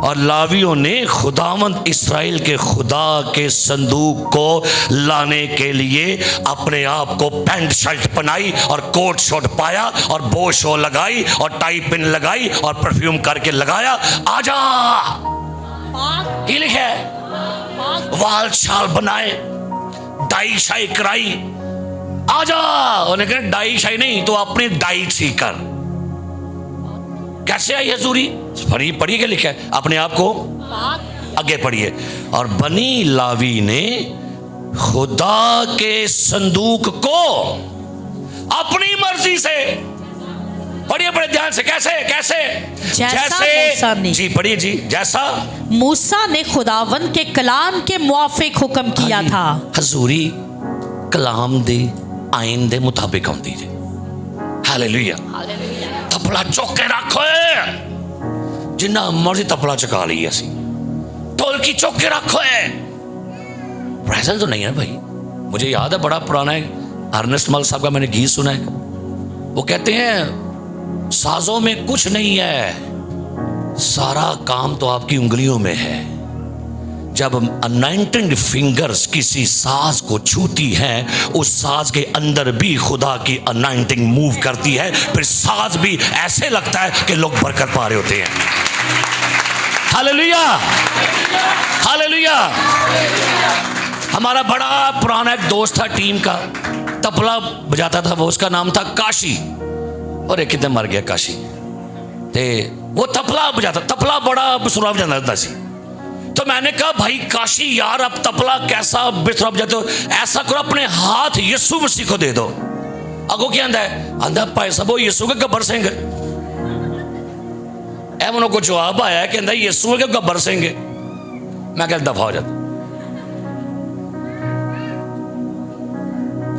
Speaker 1: और लावियों ने खुदावंद इस्राएल के खुदा के संदूक को लाने के लिए अपने आप को पैंट शर्ट पहनाई और कोट शर्ट पाया और बो शो लगाई और टाई पिन लगाई और परफ्यूम करके लगाया। आजा लिखे है, वाल छाल बनाए, डाई शाई कराई, आजा। उन्हें कहा डाई शाई नहीं तो अपनी डाई ठीक कर। कैसे आई हजूरी? पढ़िए क्या लिखा है, अपने आप को आगे पढ़िए। और बनी लावी ने खुदा के संदूक को अपनी मर्जी से, पढ़िए बड़े ध्यान से, कैसे कैसे? जैसे जी पढ़िए जी, जैसा
Speaker 2: मूसा ने खुदावन के कलाम के मुआफिक हुक्म किया था।
Speaker 1: हजूरी कलाम दे आइन दे मुताबिक आउंदी जी। हालेलुया। तपला चुक के रखो, जिन्ना मर्जी तपला चुका ली असी, ढोलकी चुक के रखो। प्रेजेंस तो नहीं है भाई। मुझे याद है बड़ा पुराना है, अर्नेस्ट मल साहब का मैंने गीत सुना है। वो कहते हैं साजों में कुछ नहीं है, सारा काम तो आपकी उंगलियों में है। जब अनाइंटेड फिंगर्स किसी साज को छूती हैं, उस साज के अंदर भी खुदा की अनाइंटिंग मूव करती है, फिर साज भी ऐसे लगता है कि लोग बरकत पा रहे होते हैं। Hallelujah hallelujah. हमारा बड़ा पुराना एक दोस्त था टीम का, तबला बजाता था वो, उसका नाम था काशी, और एक कितने मर गया काशी। ते वो तबला बजाता, तबला बड़ा बेसुरा बजाता सी। तो मैंने कहा भाई काशी यार अब तबला कैसा बेसुरा बजाते हो, ऐसा करो अपने हाथ यीशु मसीह को दे दो। अगो क्या आंदा है? आंदा भाई साहब वो यीशु के गब्बर सिंह। ऐ मनो को जवाब आया कि आंदा यीशु के गब्बर सिंह। मैं कह दफा हो जाता,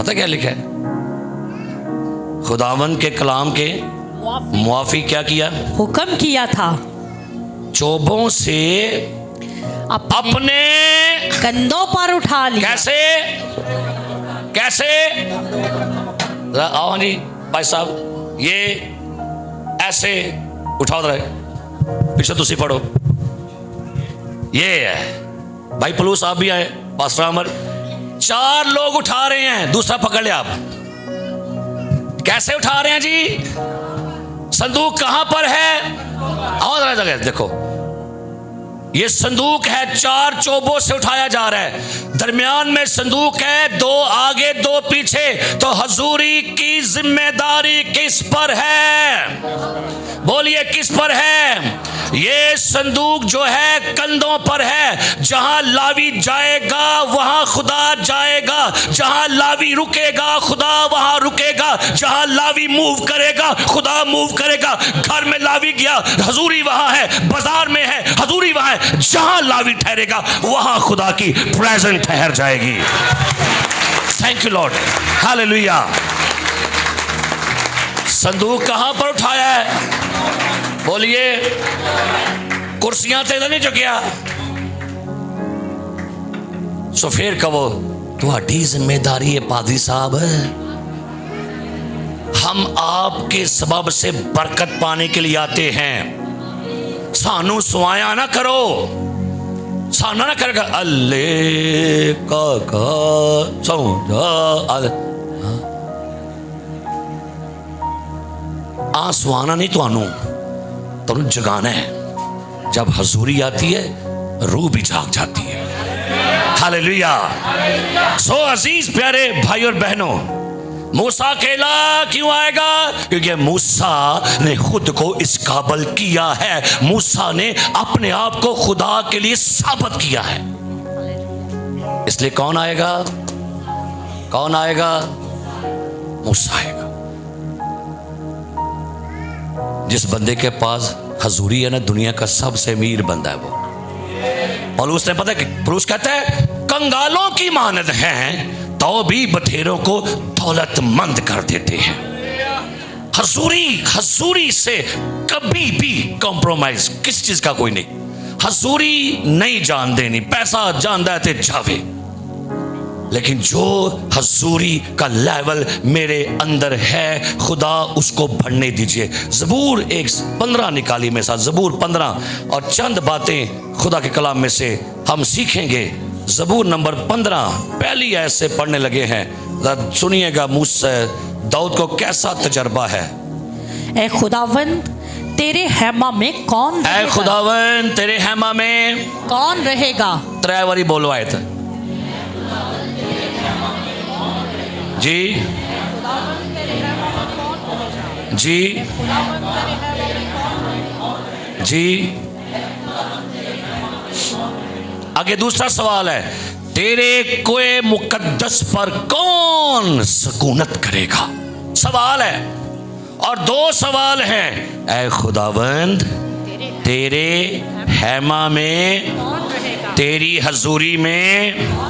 Speaker 1: पता क्या लिखा है? खुदावंद के कलाम के मुआफी क्या किया?
Speaker 2: हुक्म किया था,
Speaker 1: चोबों से अपने
Speaker 2: कंधों पर उठा लिया।
Speaker 1: कैसे कैसे? आओ जी भाई साहब, ये ऐसे उठाओ, पीछे तुसी पढ़ो। ये है भाई पलूस, आप भी आए, पास्टर अमर, 4 लोग उठा रहे हैं, दूसरा पकड़ लिया आप। कैसे उठा रहे हैं जी? संदूक कहां पर है? आओ जरा जगह देखो, ये संदूक है, 4 चोबों से उठाया जा रहा है। दरमियान में संदूक है, 2 आगे 2 पीछे। तो हजूरी की जिम्मेदारी किस पर है? बोलिए किस पर है? ये संदूक जो है कंधों पर है। जहां लावी जाएगा वहां खुदा जाएगा, जहां लावी रुकेगा खुदा वहां रुकेगा, जहां लावी मूव करेगा खुदा मूव करेगा। घर में लावी गया, हजूरी वहां है, बाजार में है, हजूरी वहां है। जहां लावी ठहरेगा वहां खुदा की प्रेजेंस ठहर जाएगी। Thank you Lord, hallelujah. संदूक कहां पर उठाया है? बोलिए, कुर्सियां ते नहीं चुकिया। सो फिर कहो तुहाडी जिम्मेदारी है पादरी साहब, हम आपके सबब से बरकत पाने के लिए आते हैं। सानू सुआया ना करो, साना ना करेगा अल्ले का सुआना नहीं, तुहानू जगाना है। जब हजूरी आती है रूह भी जाग जाती है। हालेलुया। सो अजीज प्यारे भाई और बहनों, मूसा अकेला क्यों आएगा? क्योंकि मूसा ने खुद को इस काबिल किया है। मूसा ने अपने आप को खुदा के लिए साबित किया है। इसलिए कौन आएगा? कौन आएगा? मूसा आएगा। जिस बंदे के पास हजूरी है ना, दुनिया का सबसे अमीर बंदा है वो। और उसने पता है, पुरुष कहता है कंगालों की मानद हैं तो भी बथेरों को दौलतमंद कर देते हैं। हजूरी से कभी भी कॉम्प्रोमाइज किस चीज का कोई नहीं। हजूरी नहीं जान देनी, पैसा जान देते जावे, लेकिन जो हजूरी का लेवल मेरे अंदर है खुदा उसको बढ़ने दीजिए। ज़बूर 15 निकाली मेरे साथ, ज़बूर 15, और चंद बातें खुदा के कलाम में से हम सीखेंगे। ज़बूर नंबर 15 पहली आयत से पढ़ने लगे हैं। सुनिएगा मूसा दाऊद को कैसा तजर्बा है।
Speaker 2: ए खुदावंद तेरे हैमा में कौन रहेगा?
Speaker 1: ए खुदावंद तेरे हैमा में
Speaker 2: कौन रहेगा?
Speaker 1: 3 बारी बोलो आयत जी जी जी। आगे दूसरा सवाल है, तेरे कोए मुकद्दस पर कौन सुकूनत करेगा? सवाल है। और 2 सवाल हैं, ऐ खुदावंद तेरे हैमा में, तेरी हजूरी में,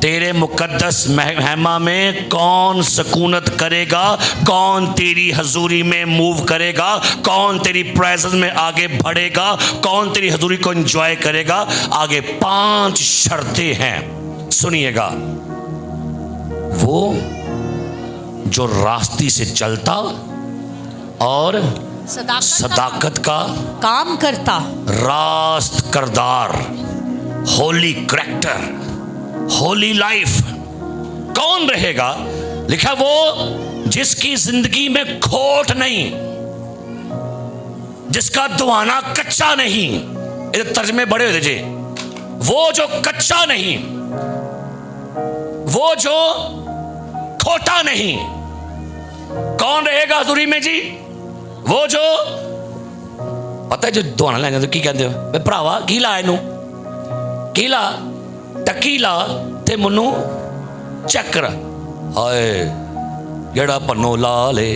Speaker 1: तेरे मुकद्दस हैमा में कौन सुकूनत करेगा? कौन तेरी हजूरी में मूव करेगा? कौन तेरी प्रेजेंस में आगे बढ़ेगा? कौन तेरी हजूरी को एंजॉय करेगा? आगे 5 शर्तें हैं, सुनिएगा। वो जो रास्ते से चलता और सदाकत का
Speaker 2: काम करता,
Speaker 1: रास्त करदार, होली करैक्टर, होली लाइफ, कौन रहेगा? लिखा वो जिसकी जिंदगी में खोट नहीं, जिसका दुआना कच्चा नहीं। ये तर्जमे बड़े होते जी। वो जो कच्चा नहीं, वो जो खोटा नहीं, कौन रहेगा हजूरी में जी? वो जो पता है जो दुआना लेंगे तो की कहते हो भरावा की ला इनू, की ला टकी ला ते मनु चक्र हाय जड़ा पन्नो ला ले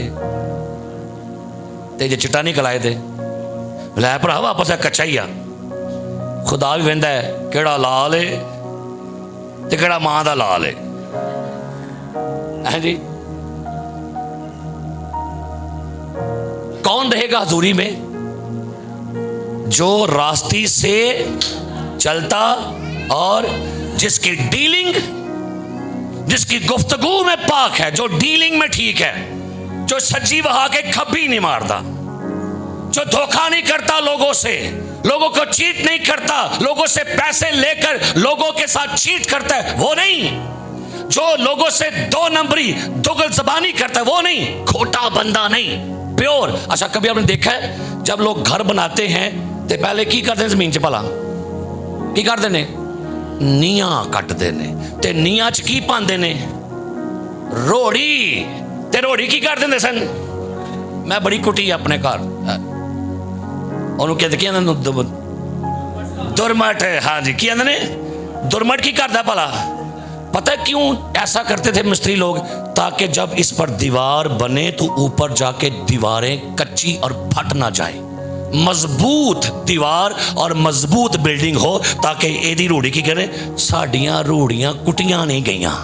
Speaker 1: ते जे चिट्टा नहीं कलाए थे लै भरा वापस है कच्चा ही आ। खुदा भी वेंदा है केड़ा ला ले ते केड़ा मां दा ला ले। है जी। कौन रहेगा हजूरी में? जो रास्ती से चलता और जिसकी डीलिंग, जिसकी गुफ्तगू में पाक है, जो डीलिंग में ठीक है, जो सज्जी बहा के खब्बी नहीं मारता, जो धोखा नहीं करता लोगों से, लोगों को चीट नहीं करता, लोगों से पैसे लेकर लोगों के साथ चीट करता है, वो नहीं। जो लोगों से दो नंबरी दोगल जबानी करता है, वो नहीं। खोटा बंदा नहीं, प्योर। अच्छा, कभी आपने देखा है जब लोग घर बनाते हैं तो पहले की करते हैं? जमीन च भला की करते ने? नीया कटते ने। ते नीया च की पांदे ने? रोड़ी। ते रोड़ी की कर देंगे सन? मैं बड़ी कुटी अपने घर, कहते की दुरमट। हाँ जी, की आंदे ने? दुरमट की करता भला? पता है क्यों ऐसा करते थे मिस्त्री लोग? ताकि जब इस पर दीवार बने तो ऊपर जाके दीवारें कच्ची और फट ना जाए, मजबूत दीवार और मजबूत बिल्डिंग हो, ताकि एदी रूढ़ी की करे, साडियां रूढ़ियां कुटियां नहीं गईयां,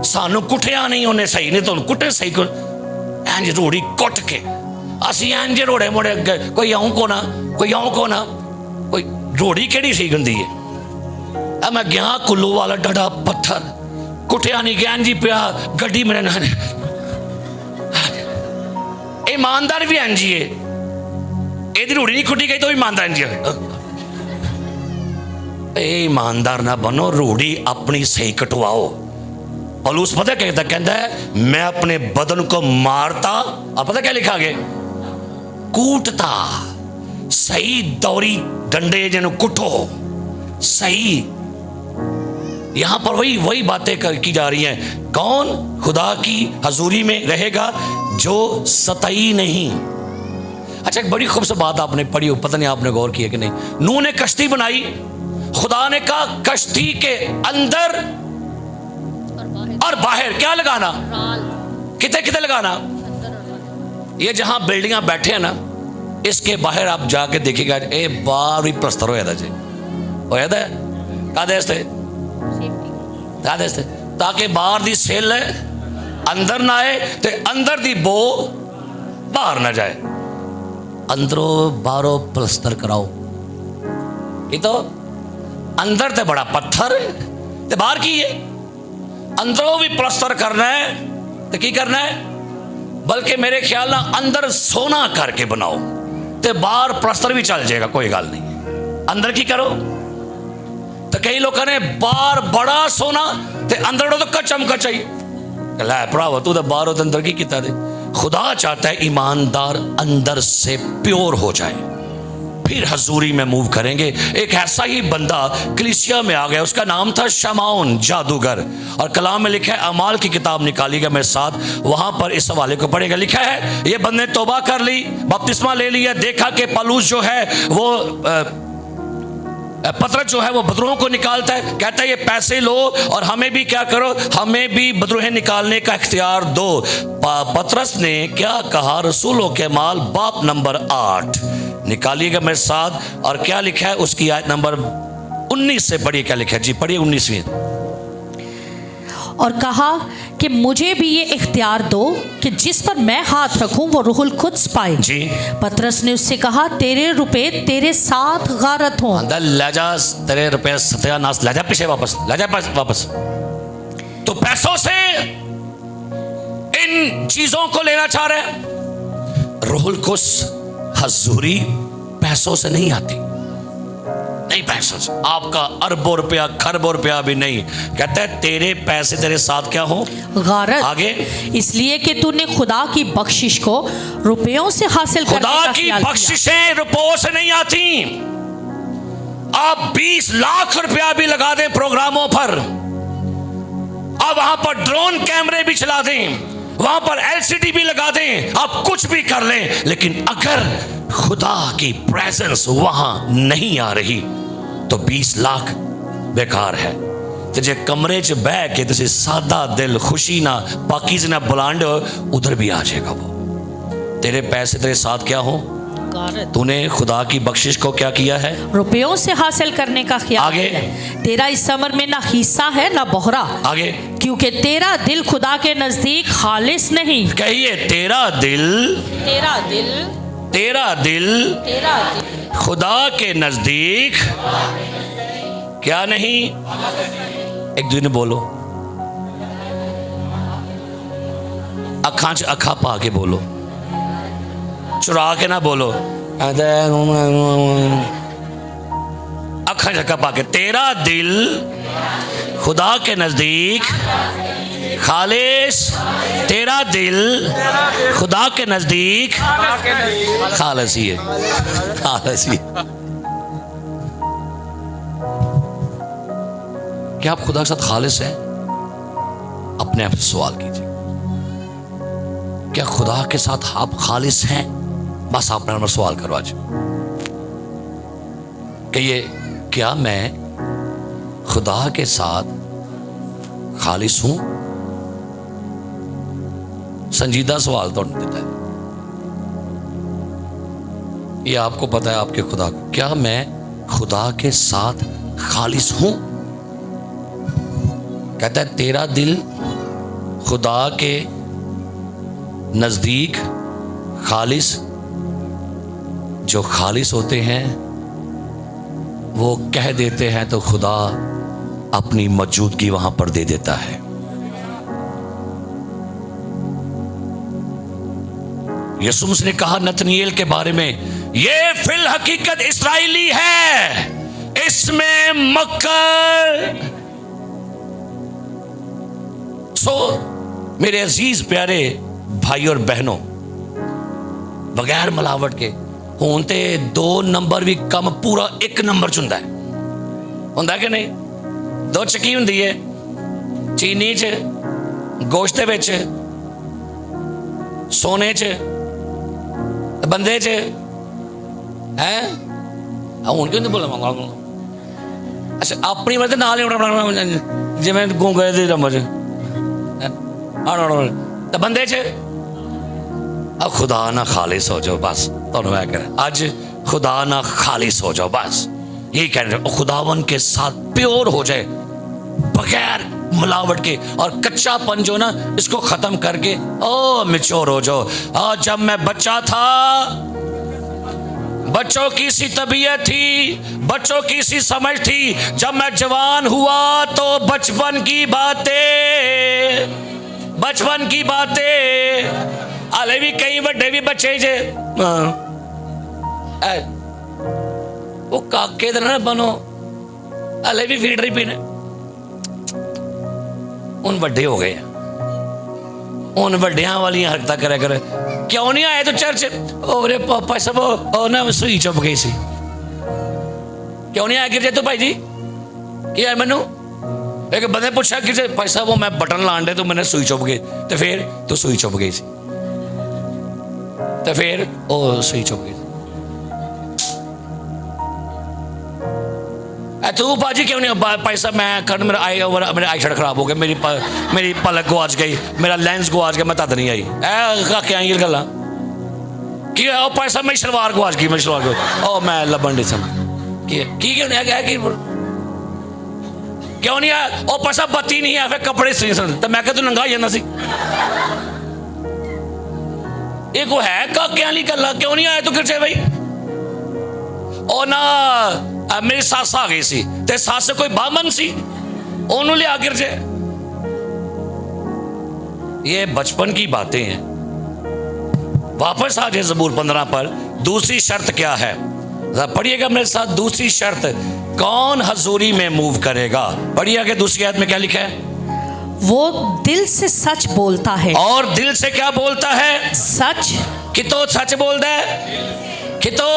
Speaker 1: सानू कुटिया नहीं, उन्हें सही नहीं तो कुटे सही को इंज रूढ़ी कुट के असी इंज रोड़े मोड़े कोई आऊं को ना, कोई आऊं को ना, कोई रोड़ी केड़ी सही गंदी है। अब मैं गया कुल्लू वाला डड़ा पत्थर कुटिया नहीं गया जी पिया गड्डी मेरे नाने। ईमानदार भी इंज ही है, एदी रूढ़ी नहीं कुटी गई तो ईमानदार इंज है। ईमानदार ना बनो, रूढ़ी अपनी सही कटवाओ। पौलुस पता कहता, कहता है मैं अपने बदन को मारता, आप पता क्या लिखा आगे? कूटता। सही दौरी डंडे जिन्हें कुटो सही। यहां पर वही बातें की जा रही हैं। कौन खुदा की हजूरी में रहेगा? जो सताई नहीं। अच्छा, एक बड़ी खूबसूरत बात आपने पढ़ी हो, पता नहीं आपने गौर किया कि नहीं। नूह ने कश्ती बनाई, खुदा ने कहा कश्ती के अंदर और बाहर क्या लगाना? कितने कितने लगाना? ये जहां बिल्डिंग बैठे हैं ना, इसके बाहर आप जाके देखिएगा, ए बार भी प्लस्तर होया था जी, होया था कादे ताकि बाहर दी सेल अंदर ना आए ते अंदर दी बो बाहर ना जाए। अंदरों बाहरों प्लस्तर कराओ। ये तो अंदर ते बड़ा पत्थर ते बाहर की है, अंदरों भी प्लस्तर करना है तो की करना है? बल्कि मेरे ख्याल ना अंदर सोना करके बनाओ ते बाहर प्लस्तर भी चल जाएगा, कोई गल नहीं। अंदर की करो तो कई लोगों ने बाहर बड़ा सोना ते अंदर तो कच्चम कच्चाई लै भरावा तू तो बाहर तो अंदर की किता दे। खुदा चाहता है ईमानदार अंदर से प्योर हो जाए, फिर हजूरी में मूव करेंगे। एक ऐसा ही बंदा कलीसिया में आ गया, उसका नाम था शमाउन जादूगर, और कलाम में लिखा है, अमाल की किताब निकालिएगा मेरे साथ, वहां पर इस हवाले को पढ़ेगा। लिखा है ये बंदे तौबा कर ली, बपतिस्मा ले लिया, देखा कि पलूस जो है वो पतरस जो है वो बदरूहों को निकालता है, कहता है ये पैसे लो और हमें भी क्या करो, हमें भी बदरूहें निकालने का इख्तियार दो। पतरस ने क्या कहा? रसूलों के माल बाप नंबर 8 निकालिएगा मेरे साथ, और क्या लिखा है उसकी आयत नंबर 19 से पढ़िए। क्या लिखा है जी? पढ़िए 19वीं।
Speaker 2: और कहा कि मुझे भी ये इख्तियार दो कि जिस पर मैं हाथ रखूं वो रूहुल कुद्स पाए
Speaker 1: जी।
Speaker 2: पतरस ने उससे कहा तेरे रुपए तेरे साथ गारत हों।
Speaker 1: अंदर ले जा तेरे रुपए सत्यानाश, ले जा पीछे वापस, ले जा वापस। तो पैसों से इन चीजों को लेना चाह रहे। रूहुल कुद्स हजूरी पैसों से नहीं आती, नहीं पैसों से। आपका अरबों रुपया खरबों रुपया भी नहीं। कहता है तेरे पैसे तेरे साथ क्या हो?
Speaker 2: गारत।
Speaker 1: आगे,
Speaker 2: इसलिए कि तूने खुदा की बख्शिश को रुपयों से हासिल करने का
Speaker 1: खुदा की बख्शिशें रुपयों से नहीं आती। आप 20 लाख रुपया भी लगा दें प्रोग्रामों पर, आप वहां पर ड्रोन कैमरे भी चला दें, वहां पर LCD भी लगा दें, आप कुछ भी कर लें, लेकिन अगर खुदा की प्रेजेंस वहां नहीं आ रही तो 20 लाख बेकार है। तुझे कमरे च बह के तुझे सादा दिल खुशी ना पाकीज़ ना बुलांड उधर भी आ जाएगा वो। तेरे पैसे तेरे साथ क्या हो? तूने खुदा की बख्शिश को क्या किया है?
Speaker 2: रुपयों से हासिल करने का ख्याल
Speaker 1: आगे।
Speaker 2: है। तेरा इस अमर में ना हिस्सा है ना बोहरा,
Speaker 1: आगे।
Speaker 2: क्योंकि तेरा दिल खुदा के नजदीक खालिस नहीं।
Speaker 1: कहिए, तेरा दिल,
Speaker 2: तेरा दिल,
Speaker 1: तेरा दिल
Speaker 2: तेरा दिल
Speaker 1: खुदा के नजदीक क्या नहीं? एक दूसरे ने बोलो, अखा च अखा पा के बोलो, चुरा के ना बोलो, अखा च अखा पा के। तेरा दिल खुदा के नजदीक खालिस, तेरा दिल खुदा के नजदीक खालिस ही है, खालिस ही। क्या आप खुदा के साथ खालिस हैं? अपने आप से सवाल कीजिए, क्या खुदा के साथ आप खालिस हैं? बस अपने आप में सवाल करो आज कि ये क्या मैं खुदा के साथ खालिस हूं? संजीदा सवाल तो नहीं देता है ये, आपको पता है आपके खुदा को। क्या मैं खुदा के साथ खालिस हूं? कहता है तेरा दिल खुदा के नजदीक खालिस। जो खालिस होते हैं वो कह देते हैं तो खुदा अपनी मौजूदगी वहां पर दे देता है। यीशु मसीह ने कहा नतनीएल के बारे में, ये फिल हकीकत इस्राएली है, इसमें मक्कर। मेरे अजीज प्यारे भाई और बहनों, बगैर मिलावट के होते 2 नंबर भी कम पूरा 1 नंबर च हुंदा कि नहीं? 2 च की हुंदी है? चीनी च, गोश्त विच, सोने च, बंदे च है। हूं क्यों नहीं बोला? अच्छा, अपनी मतलब नाल जिवें गूंगे दी रमज तो बंदे च। अब खुदा ना खालिस हो जाओ, बस तुहानू मैं कह रहा आज खुदा ना खालिस हो जाओ, बस यही कह रहे। खुदावन के साथ प्योर हो जाए बगैर मिलावट के, और कच्चापन जो ना इसको खत्म करके ओ मैच्योर हो जाओ। आज जब मैं बच्चा था, बच्चों की सी तबीयत थी, बच्चों की सी समझ थी। जब मैं जवान हुआ तो बचपन की बातें, बचपन की बातें। हाले भी कई बड़े भी बच्चे जे वो काके दे ना बनो, हाले भी फीड रही पीने। उन बड़े हो गए, उन वड्डियां वालियां हरकतां करे करे। क्यों नहीं आए तो चर्च? ओरे पापा सब ओ ना सुई चुप गई सी। क्यों नहीं आया गिरजे तो भाई जी? क्या है मैनू एक बंदे पूछा गिरजे भाई साहब वो मैं बटन लान दे तो मैंने सुई चुप गई। तो फिर तो सुई चुप गई सी, तो फिर ओ सुई चुप गई। तू बाजी क्यों नहीं? भाई साहब मैं कर मेरा आई शेड खराब हो गया, मेरी पलक गुआच गई, मेरा लेंस गुआच गया, मैं तद नहीं आई। क्या ये गल्लां की? भाई साहब मेरी शलवार गुआच गई, मेरी शलवार गुआच, ओ मैं लबन डी सम की क्यों नहीं आया? क्यों नहीं आया? ओ भाई साहब बत्ती नहीं है, फिर कपड़े सी सन, तो मैं कह तू नंगा ही जाना सी। ये को है काके वाली गल्लां? क्यों नहीं आया तू गिरजे भाई? ओ ना मेरी सस आ गई सी, ते सस कोई बामन सी, ओनू लिया गिरजे। ये बचपन की बातें हैं। वापस आ जाए ज़बूर 15 पर। दूसरी शर्त क्या है? पढ़िएगा मेरे साथ। दूसरी शर्त, कौन हजूरी में मूव करेगा? पढ़िए आगे दूसरी आयत में क्या लिखा है?
Speaker 2: वो दिल से सच बोलता है। और
Speaker 1: दिल से क्या बोलता है?
Speaker 2: सच।
Speaker 1: कितो सच बोलता है? कितो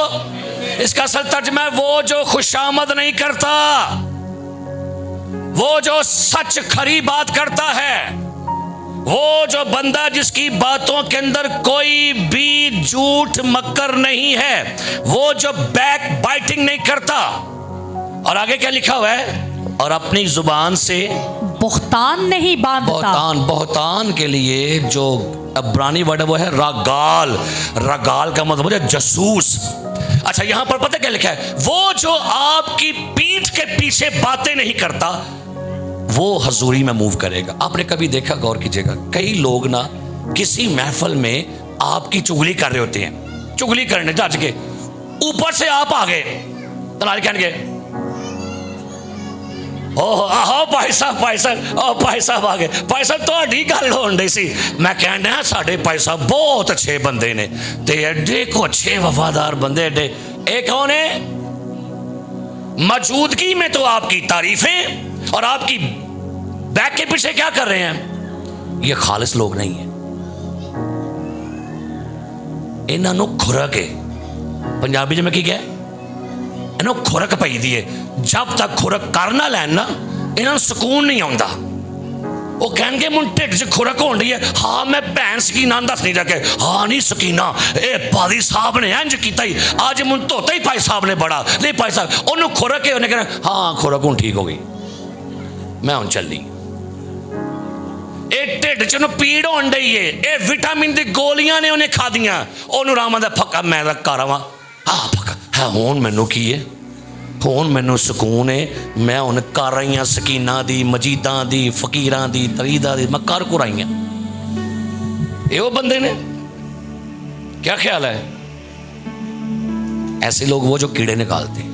Speaker 1: इसका असल तर्जुमा है वो जो खुशामद नहीं करता, वो जो सच खरी बात करता है, वो जो बंदा जिसकी बातों के अंदर कोई भी झूठ मक्कर नहीं है, वो जो बैक बाइटिंग नहीं करता। और आगे क्या लिखा हुआ है? और अपनी जुबान से
Speaker 2: बुहतान नहीं बांधता।
Speaker 1: बहुतान के लिए जो अब्रानी वर्ड है वो है रगाल। रगाल का मतलब है जासूस। अच्छा, यहां पर पता क्या लिखा है? वो जो आपकी पीठ के पीछे बातें नहीं करता वो हजूरी में मूव करेगा। आपने कभी देखा, गौर कीजिएगा, कई लोग ना किसी महफिल में आपकी चुगली कर रहे होते हैं, चुगली करने जज के ऊपर से आप आ गए तो नाल कहने आहो भाई साहब आ गए। भाई साहब ਤੁਹਾਡੀ ਗੱਲ ਹੋਣ ਡਈ ਸੀ, मैं कहना साढ़े भाई साहब बहुत अच्छे बंदे ने ते एडे को अच्छे वफादार बंदे एडे। एक कौन है? मौजूदगी में तो आपकी तारीफें और आपकी बैक के पीछे क्या कर रहे हैं? ये खालिस लोग नहीं है। इन्हां नूं खुरक है, पंजाबी च मैं की कहा, इन्हों खुरक पई दी है। जब तक खुरक कर ना लैन ना इन्हों सुकून नहीं आता। वो कहेंगे मुझे ढिड च खुरक होन रही है। हाँ मैं भैन सकीना दस नहीं जाके, हाँ नहीं सकीना ए पादी साहब ने इंज किया ही, अज मुझे धोता ही भाई साहब ने बड़ा नहीं। भाई साहब उन्होंने खुरक है, उन्हें कहना हाँ खुरक हूँ ठीक हो गई, मैं हूँ चली। ढिड च पीड़ होन डई है, ये विटामिन दी गोलियां ने उन्हें खादियां। ओनू रामा दा फक्का मैं कर आवां, हाँ फक्का है हुण मैनू की है, हुण मैनू सुकून है। मैं हुण कर रही हाँ सकीना दी, मजीदा दी, फकीरां दी, तरीदा दी, मैं कर कुराई हाँ। ये वो बंदे ने, क्या ख्याल है? ऐसे लोग वो जो कीड़े निकालते हैं,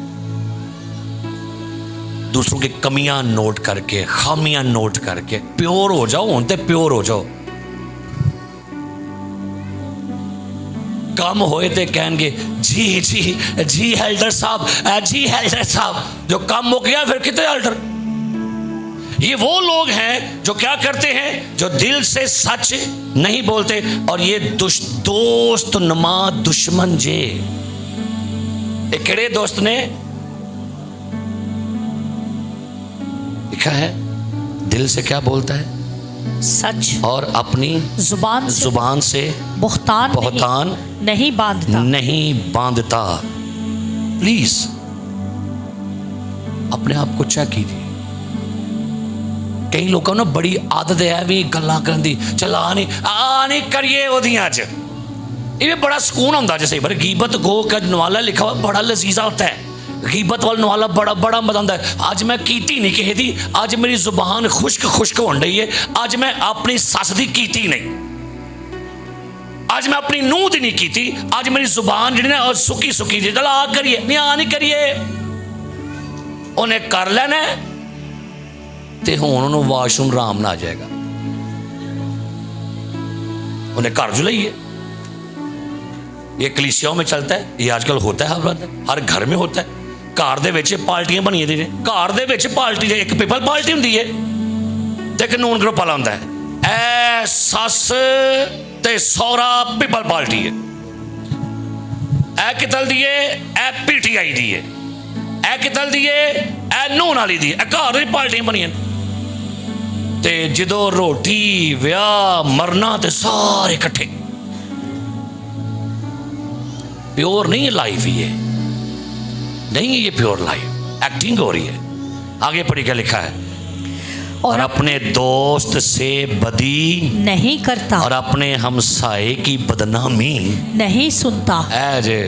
Speaker 1: दूसरों की कमियां नोट करके, खामियां नोट करके। प्योर हो जाओ, होते प्योर हो जाओ। कम होए तो कहेंगे जी जी जी हेल्डर साहब, जी हेल्डर साहब। जो काम मुक गया फिर कितने हेल्डर? ये वो लोग हैं जो क्या करते हैं? जो दिल से सच नहीं बोलते। और ये दोस्त नुमा दुश्मन जे। एक केड़े दोस्त ने लिखा है, दिल से क्या बोलता है?
Speaker 2: सच।
Speaker 1: और अपनी जुबान से बुहतान
Speaker 2: नहीं बांधता।
Speaker 1: प्लीज अपने आप को चेक कीजिए। कई लोगों ने बड़ी आदत है भी गल्लां करन दी, चला नहीं करिए ओदियां च। ये बड़ा सुकून होता जैसे बार गीबत गो का नवाला लिखा हुआ, बड़ा लजीजा होता है। गीबत वाला नवाला बड़ा मजा आता है। आज मैं कीती नहीं किसी दी, आज मेरी जुबान खुश्क होने रही है। आज मैं अपनी सस दी कीती नहीं, आज मैं अपनी नूह दी नहीं कीती। आज मेरी जुबान जी ना सुकी जी, चल आ करिए नहीं, आ नहीं करिए। उन्हें कर लेना ते हुण उन्होंने वाशरूम आराम ना आ जाएगा। उन्हें घर च लाइए। ये कलीसियाओं में चलता है, ये आजकल होता है, हर घर में होता है। घर दे विच पार्टियां बनी दी ने, घर दे विच पार्टी एक पीपल पार्टी हुंदी है ते एक नून ग्रुप वाला हुंदा है। ए सस ते सौरा पीपल पार्टी है, ए कितल दी है, ए पीटीआई दी है, ए कितल दी है, ए नून वाली दी है। घर दी पार्टियां बनियां ते जदों रोटी विआह मरना ते सारे इकट्ठे। प्योर नहीं है लाइफ, ये नहीं है, ये प्योर लाइफ एक्टिंग हो रही है। आगे पढ़ी क्या लिखा है? और अपने दोस्त से बदी
Speaker 2: नहीं करता,
Speaker 1: और अपने हमसाए की बदनामी
Speaker 2: नहीं सुनता।
Speaker 1: ऐजे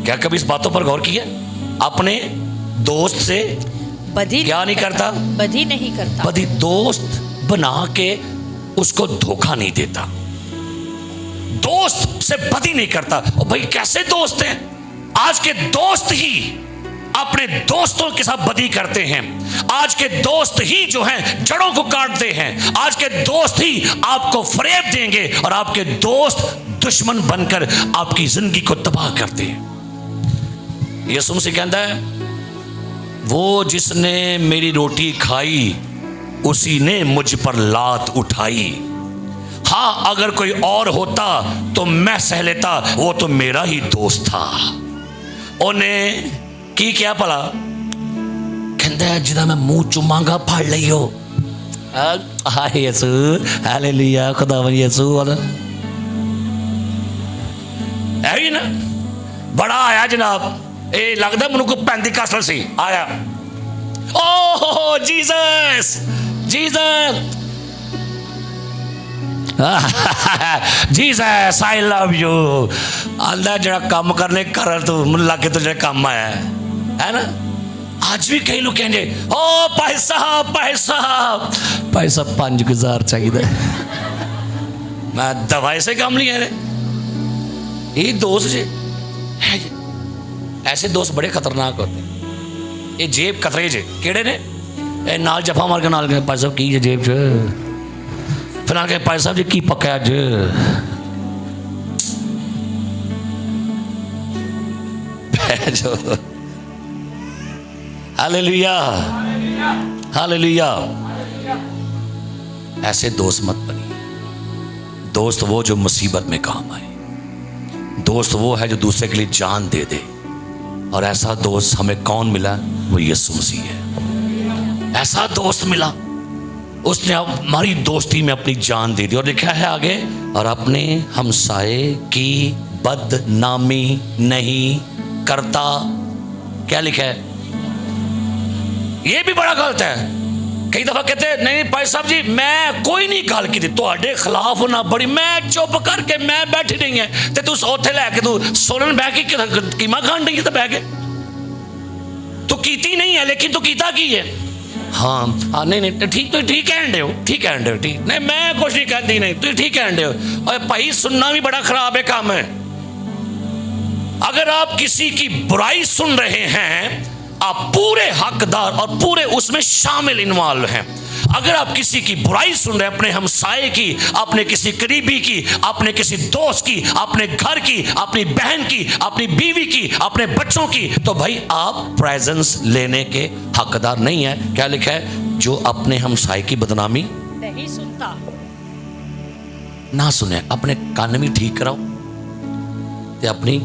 Speaker 1: क्या कभी इस बातों पर गौर किया? अपने दोस्त से
Speaker 2: बदी
Speaker 1: क्या नहीं करता?
Speaker 2: बदी नहीं करता।
Speaker 1: बदी दोस्त बना के उसको धोखा नहीं देता, दोस्त से बदी नहीं करता। और भाई कैसे दोस्त हैं? आज के दोस्त ही अपने दोस्तों के साथ बदी करते हैं। आज के दोस्त ही जो हैं जड़ों को काटते हैं। आज के दोस्त ही आपको फरेब देंगे और आपके दोस्त दुश्मन बनकर आपकी जिंदगी को तबाह करते हैं। यीशु मसीह कहता है, वो जिसने मेरी रोटी खाई उसी ने मुझ पर लात उठाई। हाँ, अगर कोई और होता तो मैं सह लेता, वो तो मेरा ही दोस्त था। उन्हें की क्या भला? कहता है जिदा मैं मुंह चुमांगा फड़ लियो। हाय यीशु, हालेलुया, खुदावन यीशु वाला है ही ना। बड़ा आया जनाब, ये लगता मैनू कोई 35 कसर सी आया। Oh Jesus Jesus Jesus I love you. आंदा जरा काम करने कर तू मन लगे तो जरा काम आया है ना। आज भी कई लोग कहेंगे ओ भाई साहब 5000 चाहिए। मैं दवाई से काम नहीं है। ये दोस्त जी है जी। ऐसे दोस्त बड़े खतरनाक होते हैं। ये जेब कतरे जे केड़े ने ए नाल जफा मार के नाल भाई साहब की जेब च फिर नाल के भाई साहब जी की पक्का अज हालेलुया हालेलुया। ऐसे दोस्त मत बनिए। दोस्त वो जो मुसीबत में काम आए। दोस्त वो है जो दूसरे के लिए जान दे दे। और ऐसा दोस्त हमें कौन मिला? वो यीशु मसीह है। ऐसा दोस्त मिला, उसने हमारी दोस्ती में अपनी जान दे दी। और लिखा है आगे, और अपने हमसाए की बदनामी नहीं करता। क्या लिखा है? ये भी बड़ा गलत है। कई दफा कहते हैं नहीं भाई साहब जी मैं कोई नहीं गल की तुहाडे खिलाफ होना बड़ी, मैं चुप करके मैं बैठी नहीं है ते तू उत्थे लैके तू सोलन बह के कीमा खान रही है। तो बह के तू कीती नहीं है लेकिन तू कीता की है। हाँ नहीं ठीक तो ठीक कहन दे हो, ठीक कहन दे हो, ठीक नहीं मैं कुछ नहीं कहती, नहीं तू ठीक कहन दे हो। और भाई सुनना भी बड़ा खराब है काम है। अगर आप किसी की बुराई सुन रहे हैं आप पूरे हकदार और पूरे उसमें शामिल इन्वॉल्व हैं। अगर आप किसी की बुराई सुन रहे हैं, अपने हमसाये की, अपने किसी करीबी की, अपने किसी दोस्त की, अपने घर की, अपनी बहन की, अपनी बीवी की, अपने बच्चों की, तो भाई आप प्रेजेंस लेने के हकदार नहीं है। क्या लिखा है? जो अपने हमसाये की बदनामी
Speaker 2: नहीं सुनता।
Speaker 1: ना सुने, अपने कान भी ठीक कराओ ते अपनी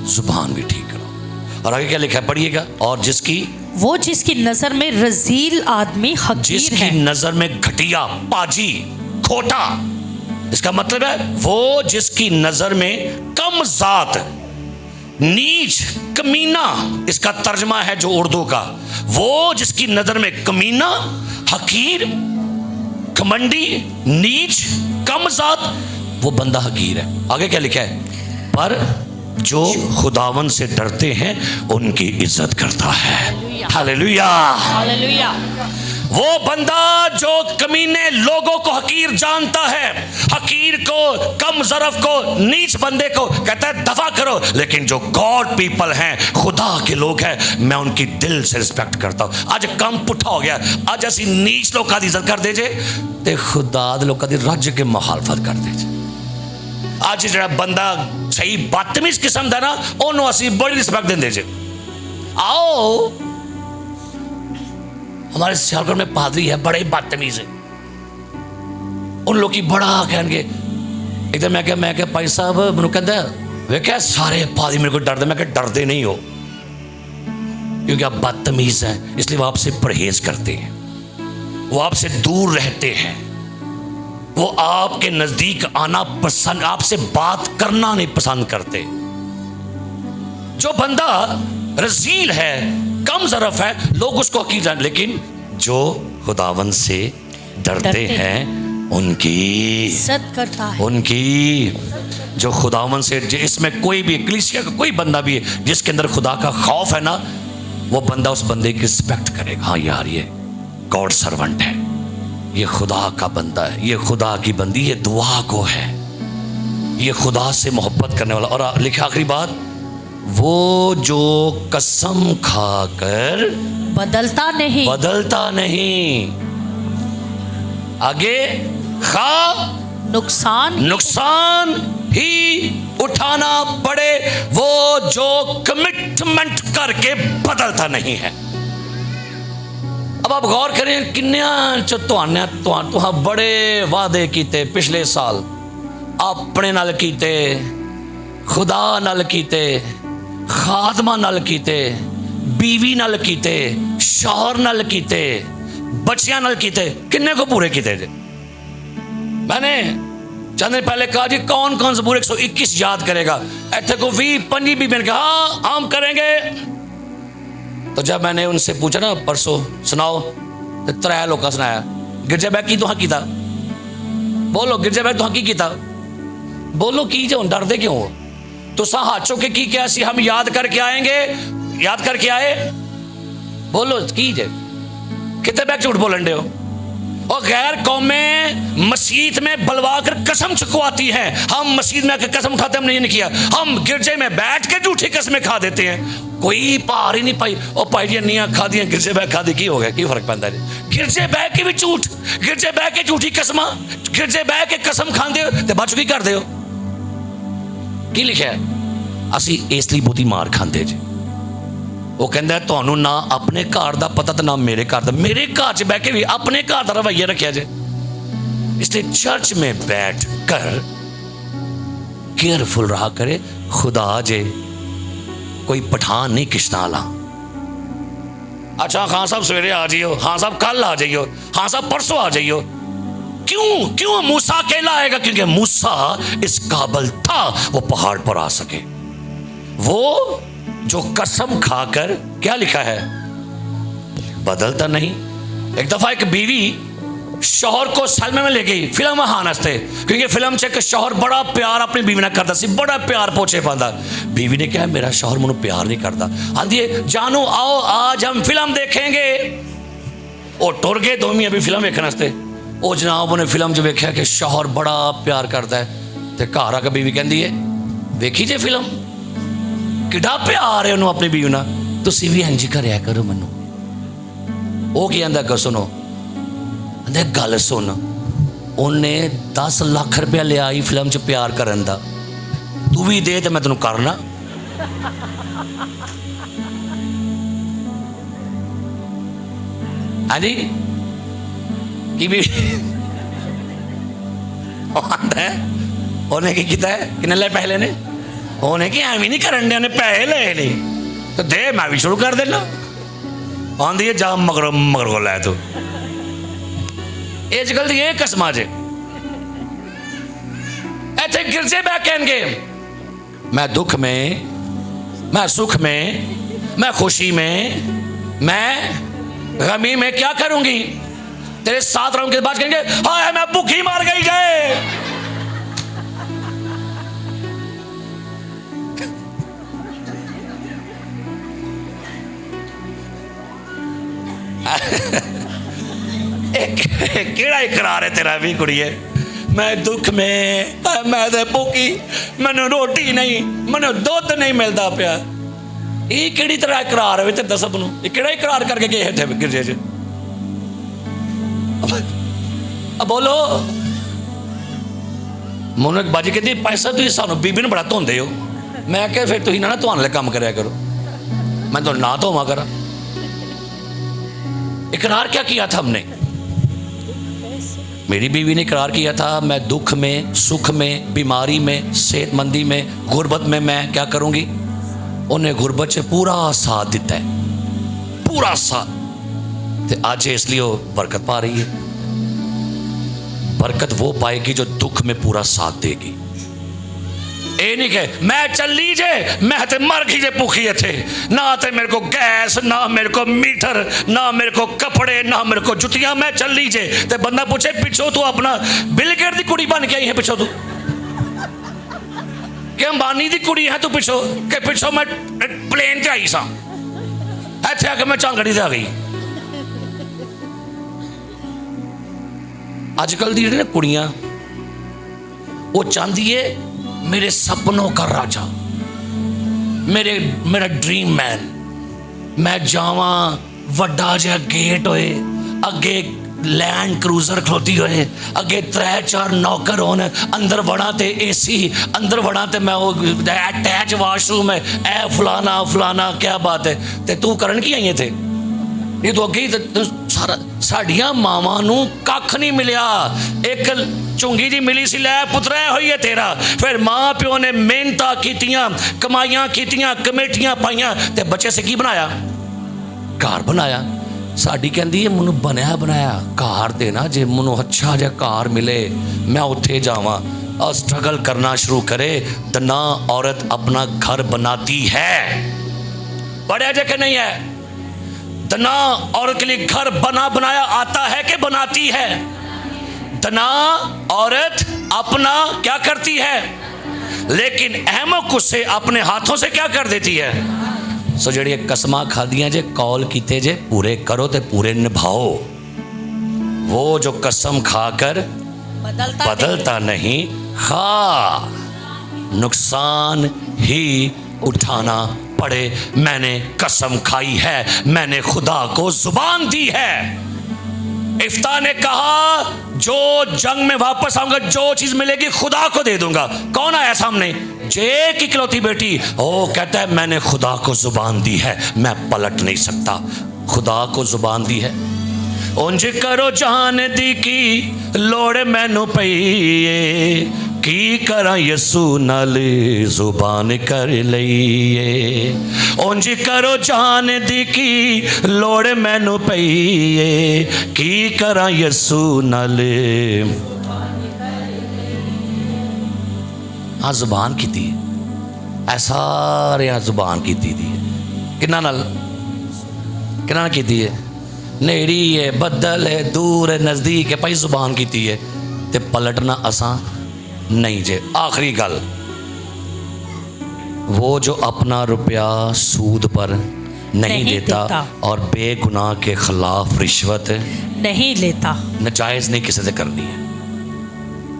Speaker 1: जुबान भी ठीक कराओ। और आगे क्या लिखा है पढ़िएगा। और जिसकी नजर में रजील आदमी हकीर
Speaker 2: जिसकी
Speaker 1: है, नजर में घटिया, पाजी, खोटा, इसका मतलब है वो जिसकी नजर में कम जात, नीच, कमीना, इसका तर्जमा है जो उर्दू का, वो जिसकी नजर में कमीना, हकीर, घमंडी, नीच, कम जात, वो बंदा हकीर है। आगे क्या लिखा है? पर जो खुदावन से डरते हैं उनकी इज्जत करता है। Hallelujah
Speaker 2: hallelujah.
Speaker 1: वो बंदा जो कमीने लोगों को हकीर जानता है, हकीर को, कम ज़रफ को, नीच बंदे को कहता है दफा करो। लेकिन जो गॉड पीपल हैं, खुदा के लोग हैं, मैं उनकी दिल से रिस्पेक्ट करता हूँ। आज कम पुठा हो गया। आज ऐसी नीच लोग का इज्जत कर दीजिए ते खुदा लोग का रज के मुखालफत कर दीजिए। आज जरा बंदा सही बदतमीज किस्म का ना ओनू असी बड़ी रिस्पेक्ट देंगे जी। आओ हमारे सियालकोट में पादरी है बड़े बदतमीज है। उन लोग की बड़ा कहेंगे एकदम मैं क्या भाई साहब मैनू कहता वे क्या सारे पादरी मेरे को डरते। मैं क्या डरते नहीं हो क्योंकि आप बदतमीज हैं, इसलिए वो आपसे परहेज करते हैं, वो आपसे दूर रहते हैं, वो आपके नजदीक आना पसंद, आपसे बात करना नहीं पसंद करते। जो बंदा रजील है, कम ज़रफ है, लोग उसको हकीर जान, लेकिन जो खुदावन से डरते हैं उनकी
Speaker 2: इज्जत करता है।
Speaker 1: उनकी जो खुदावन से, इसमें कोई भी कलीसिया का कोई बंदा भी है जिसके अंदर खुदा का खौफ है ना, वो बंदा उस बंदे की रिस्पेक्ट करेगा। हाँ यार ये गॉड सर्वेंट है, ये खुदा का बंदा है, ये खुदा की बंदी, ये दुआ को है, ये खुदा से मोहब्बत करने वाला। और लिखा आखिरी बात, वो जो कसम खाकर
Speaker 2: बदलता नहीं, आगे नुकसान ही उठाना पड़े, वो जो कमिटमेंट करके बदलता नहीं है। अब आप गौर करें किन्ने तुहां बड़े वादे कीते पिछले साल, अपने नाल कीते, खुदा नाल कीते, खादमा नाल कीते, बीवी नाल कीते, शौहर नाल कीते, बच्चियां नाल कीते, किन्ने को पूरे कीते थे? मैंने चंद दिन पहले कहा जी कौन कौन से पूरे 121 याद करेगा? इतने को 20-25 भी मैंने कहा हाँ हम करेंगे।
Speaker 1: तो जब मैंने उनसे पूछा ना परसों सुनाओ, तो 3 लोग सुनाया गिरजा बैग की तुहां कीता, बोलो गिरजा बैग तुहां की कीता, बोलो की जो डरदे क्यों हो? तुसा हाथ चुक के की क्या सी हम याद करके आएंगे, याद करके आए, बोलो की जे कितने बैग झूठ बोलन दे हो? और गैर कौमें मस्जिद में बलवा कर कसम चुकवाती हैं, हम मस्जिद में आकर कसम उठाते हमने ये नहीं किया, हम गिरजे में बैठ के झूठी कसमें खा देते हैं। कोई पार ही नहीं पाई। और पाई जी नहीं खा दी गिरजे बैग खा दी की हो गया, की फर्क पैंदा है? गिरजे बैग की भी झूठ, गिरजे बैग के झूठी कसम, गिरजे बैग के कसम खांदे हो ते बच की करदे हो? की लिखा है? असी इसलिए बहुती मार खांदे जी। वो कहता है तुहानू ना अपने घर का पता तो ना मेरे घर का, मेरे घर च बह के भी अपने घर का रवैया रखा जे। इसलिए चर्च में बैठ कर केयरफुल रहा करे, खुदा जे कोई पठान नहीं किश्तां वाला। अच्छा खान साहब सवेरे आ जाइयो, हाँ साहब कल आ जाइयो, हाँ साहब परसों आ जाइयो। क्यों क्यों मूसा अकेला आएगा? क्योंकि मूसा इस काबिल था वो पहाड़ पर आ सके। वो जो कसम खाकर, क्या लिखा है, बदलता नहीं। एक दफा एक बीवी शौहर को सलमे में ले गई फिल्म हान वास्ते, क्योंकि फिल्म च एक शौहर बड़ा प्यार अपनी बीवी ने करता सी, बड़ा प्यार पोछे पांदा। बीवी ने कहा मेरा शौहर मुझे प्यार नहीं करता। आंदी है जानू आओ आज हम फिल्म देखेंगे। वो टुर गए दोमी अभी फिल्म देखने वास्ते। वो जनाब उन्हें फिल्म च वेख्या कि शौहर बड़ा प्यार करता है, तो घर आके बीवी कहती है वेखी जे फिल्म, किड़ा प्यार है उन्होंने अपनी बीवी ना, तुसी भी इंज करया करो मनु। वो की आंदा ग सुनो, आंदे गल सुन, उन्हें 10 लाख रुपया लिया ही फिल्म च प्यार करन दा, तू भी दे तो मैं तेन करना। हाँ जी की भी आंदा है उन्हें की किया है, किन्ने ले पहले ने उन्हें कि एवं नहीं करन दे, पैसे ले नहीं तो दे मैं भी शुरू कर देना। आंदी है जा मगर मगर को लै तू। अजकल दी ये कसमां जे इत्थे गिरजे बैठ कहणगे मैं दुख में, मैं सुख में, मैं खुशी में, मैं गमी में क्या करूंगी, तेरे साथ रहूंगी। बाद कहेंगे हाय मैं भूखी मार गई गए। केड़ा इकरार है तेरा भी कुड़िए, मैं दुख में, मैं तो भूखी, मैनू रोटी नहीं, मैनू दुध नहीं मिलता पिया। ये केड़ी तरह इकरार है? तेरे सब नूं केड़ा इकरार करके गए थे गिरजे च? अब बोलो। मोनू एक बाजी कहती पैसा तुम सानू बीबी ने बड़ा धोंदे हो। मैं क्या फिर तुम ना धोने वाले काम कराया करो, मैं तो ना धोवा करा। इकरार क्या किया था हमने? मेरी बीवी ने इकरार किया था मैं दुख में, सुख में, बीमारी में, सेहतमंदी में, गुरबत में मैं क्या करूंगी। उन्हें गुरबत से पूरा साथ दिता है, पूरा साथ। तो आज इसलिए वो बरकत पा रही है। बरकत वो पाएगी जो दुख में पूरा साथ देगी। ये नहीं कहे मैं चली जे, मैं तो मर गई जे भूखी थे, ना तो मेरे को गैस, ना मेरे को मीटर, ना मेरे को कपड़े, ना मेरे को जुतियां, मैं चली जे। तो बंदा पूछे पिछो तू अपना बिल गेट दी कुड़ी बन के आई है पिछो तू, कि अंबानी दी कुड़ी है तू पिछो, कि पिछो मैं प्लेन से आई सा, इत्थे आके मैं झांगड़ी से आ गई। अजकल दी ना कुड़ियां वो चाहती है मेरे सपनों का राजा, मेरा ड्रीम मैन, मैं जावा वड्डा जिहा गेट होए, अगे लैंड क्रूजर खलोती होए, अगे 3-4 नौकर होन, अंदर वड़ा ते एसी, अंदर वड़ा ते मैं वो अटैच वाशरूम है, ए फलाना फलाना क्या बात है। ते तू करन की आई थे? ये तो अगे सारा साड़ियां मावां नूं कख नहीं मिलिया, एक चुंगी जी मिली सी, लै पुत्रा होई है तेरा। फिर माँ प्यो ने मेहनतां कीतियां, कमाइयां कीतियां, कमेटियां पाइयां, ते बच्चे से की बनाया? घर बनाया। साड़ी कहती है मैनू बनया बनाया घर देना, जे मैनू अच्छा जिहा घर मिले मैं उत्थे जावां। और स्ट्रगल करना शुरू करे तो ना औरत अपना घर बनाती है। पढ़िया जे कि नहीं है? दना औरत के लिए घर बना बनाया आता है कि बनाती है? दना औरत अपना क्या करती है, लेकिन अहमक उसे अपने हाथों से क्या कर देती है। सो जड़िए कसमां खादियां जे कॉल कीते जे पूरे करो ते पूरे निभाओ। वो जो कसम खाकर बदलता नहीं, हाँ नुकसान ही उठाना पड़े। मैंने कसम खाई है, मैंने खुदा को जुबान दी है। इफ्ता ने कहा जो जंग में वापस आऊंगा, जो चीज मिलेगी खुदा को दे दूंगा। कौन आया सामने? जे की इकलौती बेटी। ओ कहता है मैंने खुदा को जुबान दी है, मैं पलट नहीं सकता। खुदा को जुबान दी है। उंज करो जान दी की लोड़ मैनू पई, की करा यसू नाल जुबान कर लईए। उंज करो जान दी की लोड़ मैनू पई, की करा यसू नाल। हाँ जुबान की थी, ऐसा रे जुबान की थी। किन्ना नाल की थी है? नेड़ी है, बदल है, दूर है, नज़दीक है, भाई जुबान की थी है। ते पलटना असा नहीं जे। आखिरी गल, वो जो अपना रुपया सूद पर नहीं देता और बेगुनाह के खिलाफ रिश्वत
Speaker 2: नहीं लेता।
Speaker 1: नजायज नहीं किसी से करनी है।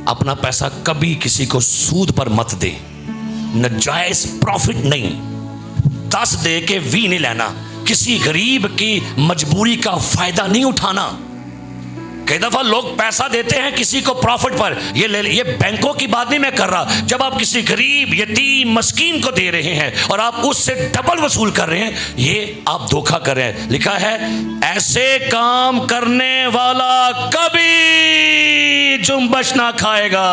Speaker 1: अपना पैसा कभी किसी को सूद पर मत दे, नजायज प्रॉफिट नहीं। 10 दे के भी नहीं लेना। किसी गरीब की मजबूरी का फायदा नहीं उठाना। कई दफा लोग पैसा देते हैं किसी को प्रॉफिट पर, ये ले, ये बैंकों की बात नहीं मैं कर रहा। जब आप किसी गरीब यतीम मस्कीन को दे रहे हैं और आप उससे डबल वसूल कर रहे हैं, ये आप धोखा कर रहे हैं। लिखा है ऐसे काम करने वाला कभी जुम्बश ना खाएगा।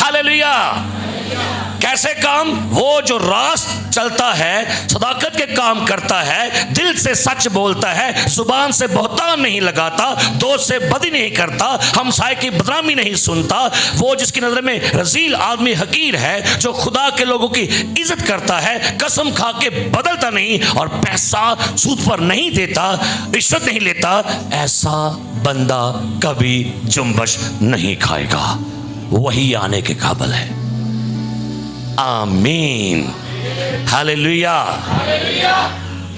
Speaker 1: हालेलुया। कैसे काम? वो जो रास्त चलता है, सदाकत के काम करता है, दिल से सच बोलता है, जुबान से बहतान नहीं लगाता, दोस्त से बदी नहीं करता, हमसाये की बदनामी नहीं सुनता। वो जिसकी नजर में रजील आदमी हकीर है, जो खुदा के लोगों की इज्जत करता है, कसम खा के बदलता नहीं और पैसा सूद पर नहीं देता, रिश्वत नहीं लेता, ऐसा बंदा कभी जुम्बश नहीं खाएगा। वही आने के काबिल है। आमीन। हालेलुया।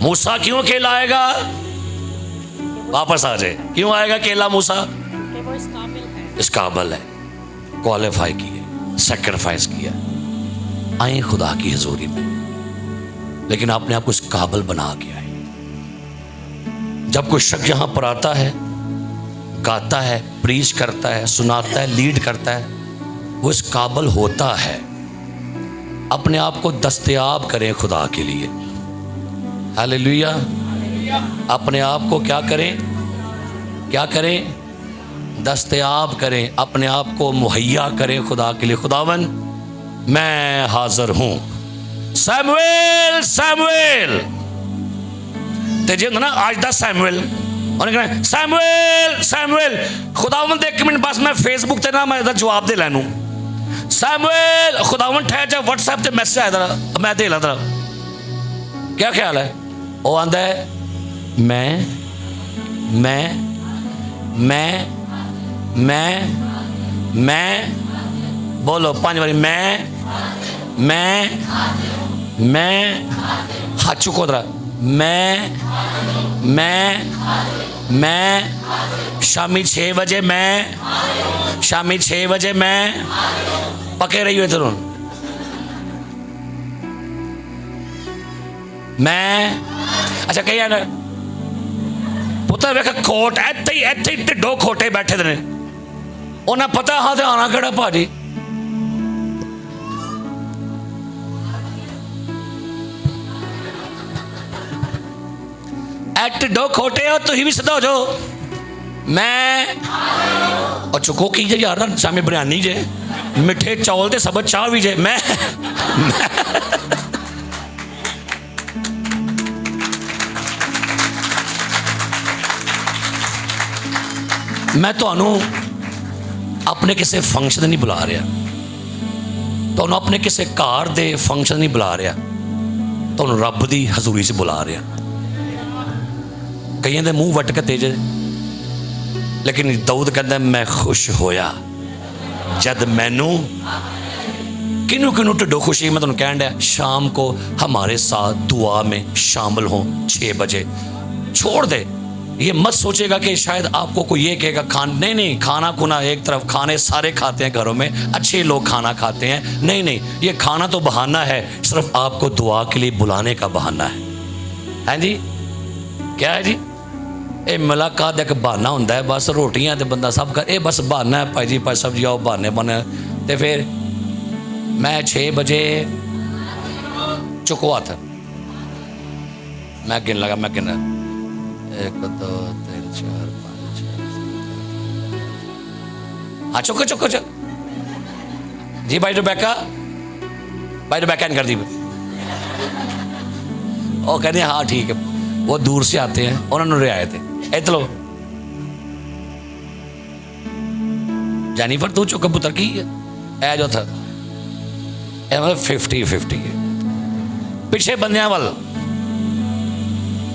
Speaker 1: मूसा क्यों अकेला आएगा? वापस आ जाए। क्यों आएगा अकेला मूसा? इस काबिल है, क्वालिफाई किए, सैक्रिफाइस किया, आए खुदा की हजूरी में, लेकिन आपने आपको इस काबिल बना के आए। जब कोई शख्स यहां पर आता है, गाता है, प्रीच करता है, सुनाता है, लीड करता है, वो इस काबिल होता है। अपने आप को दस्तयाब करें खुदा के लिए। हालेलुया। अपने आप को क्या करें? क्या करें? दस्तयाब करें, अपने आप को मुहैया करें खुदा के लिए। खुदावन मैं हाजिर हूं। सैमुएल सैमुएल तेजे ना आज 10 सैमुएल उन्हें सैमुएल सैमुएल। खुदावन एक मिनट बस मैं फेसबुक ते ना मैं जवाब दे लैनू। सैमुएल खुदावन ठहर जा, व्हाट्सएप पे मैसेज आया था, मैं दे ला था। क्या ख्याल है? वो आंदा है मैं बोलो 5 बारी मैं हाथ चुको दरा। मैं शामी 6 बजे शामी 6 बजे मैं पके रही हुए तरुण। मैं अच्छा कही है ना पुत्र वेख कोट इत्थे ढिड्डो खोटे बैठे ने, उन्हें पता हाँ तो आना केड़ा भाजी। ढिड्डो खोटे हो, तुम भी सीधा हो जाओ। मैं और चुको की जे यार शामी बिरयानी जे, मिठे चौल ते सबज चाह भी जे। मैं तुहानू अपने किसी फंक्शन नहीं बुला रहा, तुहानू अपने किसी घर दे फंक्शन नहीं बुला रहा, तुहानू रब दी हजूरी से बुला रहा। कईयों के मूँह वट के तेज, लेकिन दाऊद कहता मैं खुश होया जद मैनू किनू किनू ढिडो खुशी। मैं तुम कह दिया शाम को हमारे साथ दुआ में शामिल हो 6 बजे। छोड़ दे, ये मत सोचेगा कि शायद आपको कोई ये कहेगा नहीं नहीं, खाना खुना एक तरफ, खाने सारे खाते हैं घरों में, अच्छे लोग खाना खाते हैं, नहीं नहीं, ये खाना तो बहाना है, सिर्फ आपको दुआ के लिए बुलाने का बहाना है जी। क्या है जी? ये मुलाकात एक बहाना होता है, बस रोटियां तो बंदा सब कर, ये बस बहाना है भाई जी, भाई सब्जी आओ बहाने बने। तो फिर मैं 6 बजे चुको हथ, मैं गिन लगा, मैं गिन 1 2 3 4 5 6। हाँ चुको चुको चुक जी। भाई रुबैका इन कर दी। वो कहते हाँ ठीक है, वो दूर से आते हैं, उन्होंने रियायत है। इतलो जेनिफर तू चुक पुत्र की है जो था, मतलब 50-50 है पिछे बंदियां वाल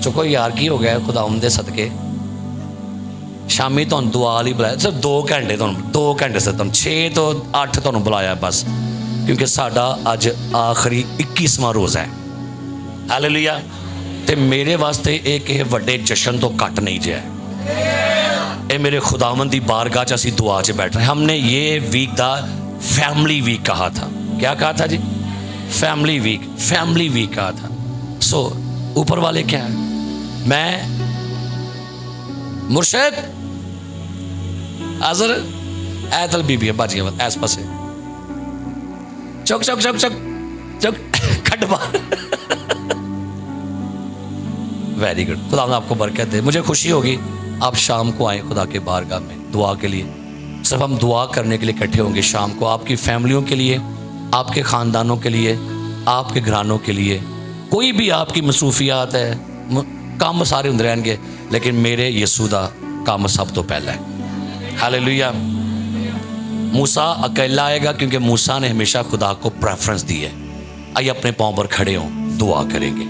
Speaker 1: चुको यार की हो गया खुदा उमदे सदके। शामी तुम दुआ ही बुलाया, सिर्फ 2 घंटे, तुम 2 घंटे से तुम 6 तो 8 तुम बुलाया बस, क्योंकि साडा अज आखिरी 21वां रोज़ा है। हालेलुया। ते मेरे वास्ते एक वड्डे जश्न तो घट नहीं जे है। ये मेरे खुदावंद दी बारगाह च असी दुआ च बैठ रहे। हमने ये वीक दा फैमिली वीक कहा था। क्या कहा था जी? फैमिली वीक कहा था। सो ऊपर वाले क्या है, मैं मुर्शद हाजर ऐतल बीबी बाजिया ऐस पासे चौक चौक चौक चौक चौक खट बार। वेरी गुड, खुदा आपको बरकत दे। मुझे खुशी होगी आप शाम को आए खुदा के बारगाह में दुआ के लिए। सिर्फ हम दुआ करने के लिए इकट्ठे होंगे शाम को, आपकी फैमिलियों के लिए, आपके ख़ानदानों के लिए, आपके घरानों के लिए। कोई भी आपकी मसरूफियात है, काम सारे होंदे रहणगे, लेकिन मेरे यीशु दा काम सब तो पहला है। हालेलुया। मूसा अकेला आएगा क्योंकि मूसा ने हमेशा खुदा को प्रेफरेंस दी है। आइए अपने पाँव पर खड़े हों, दुआ करेंगे।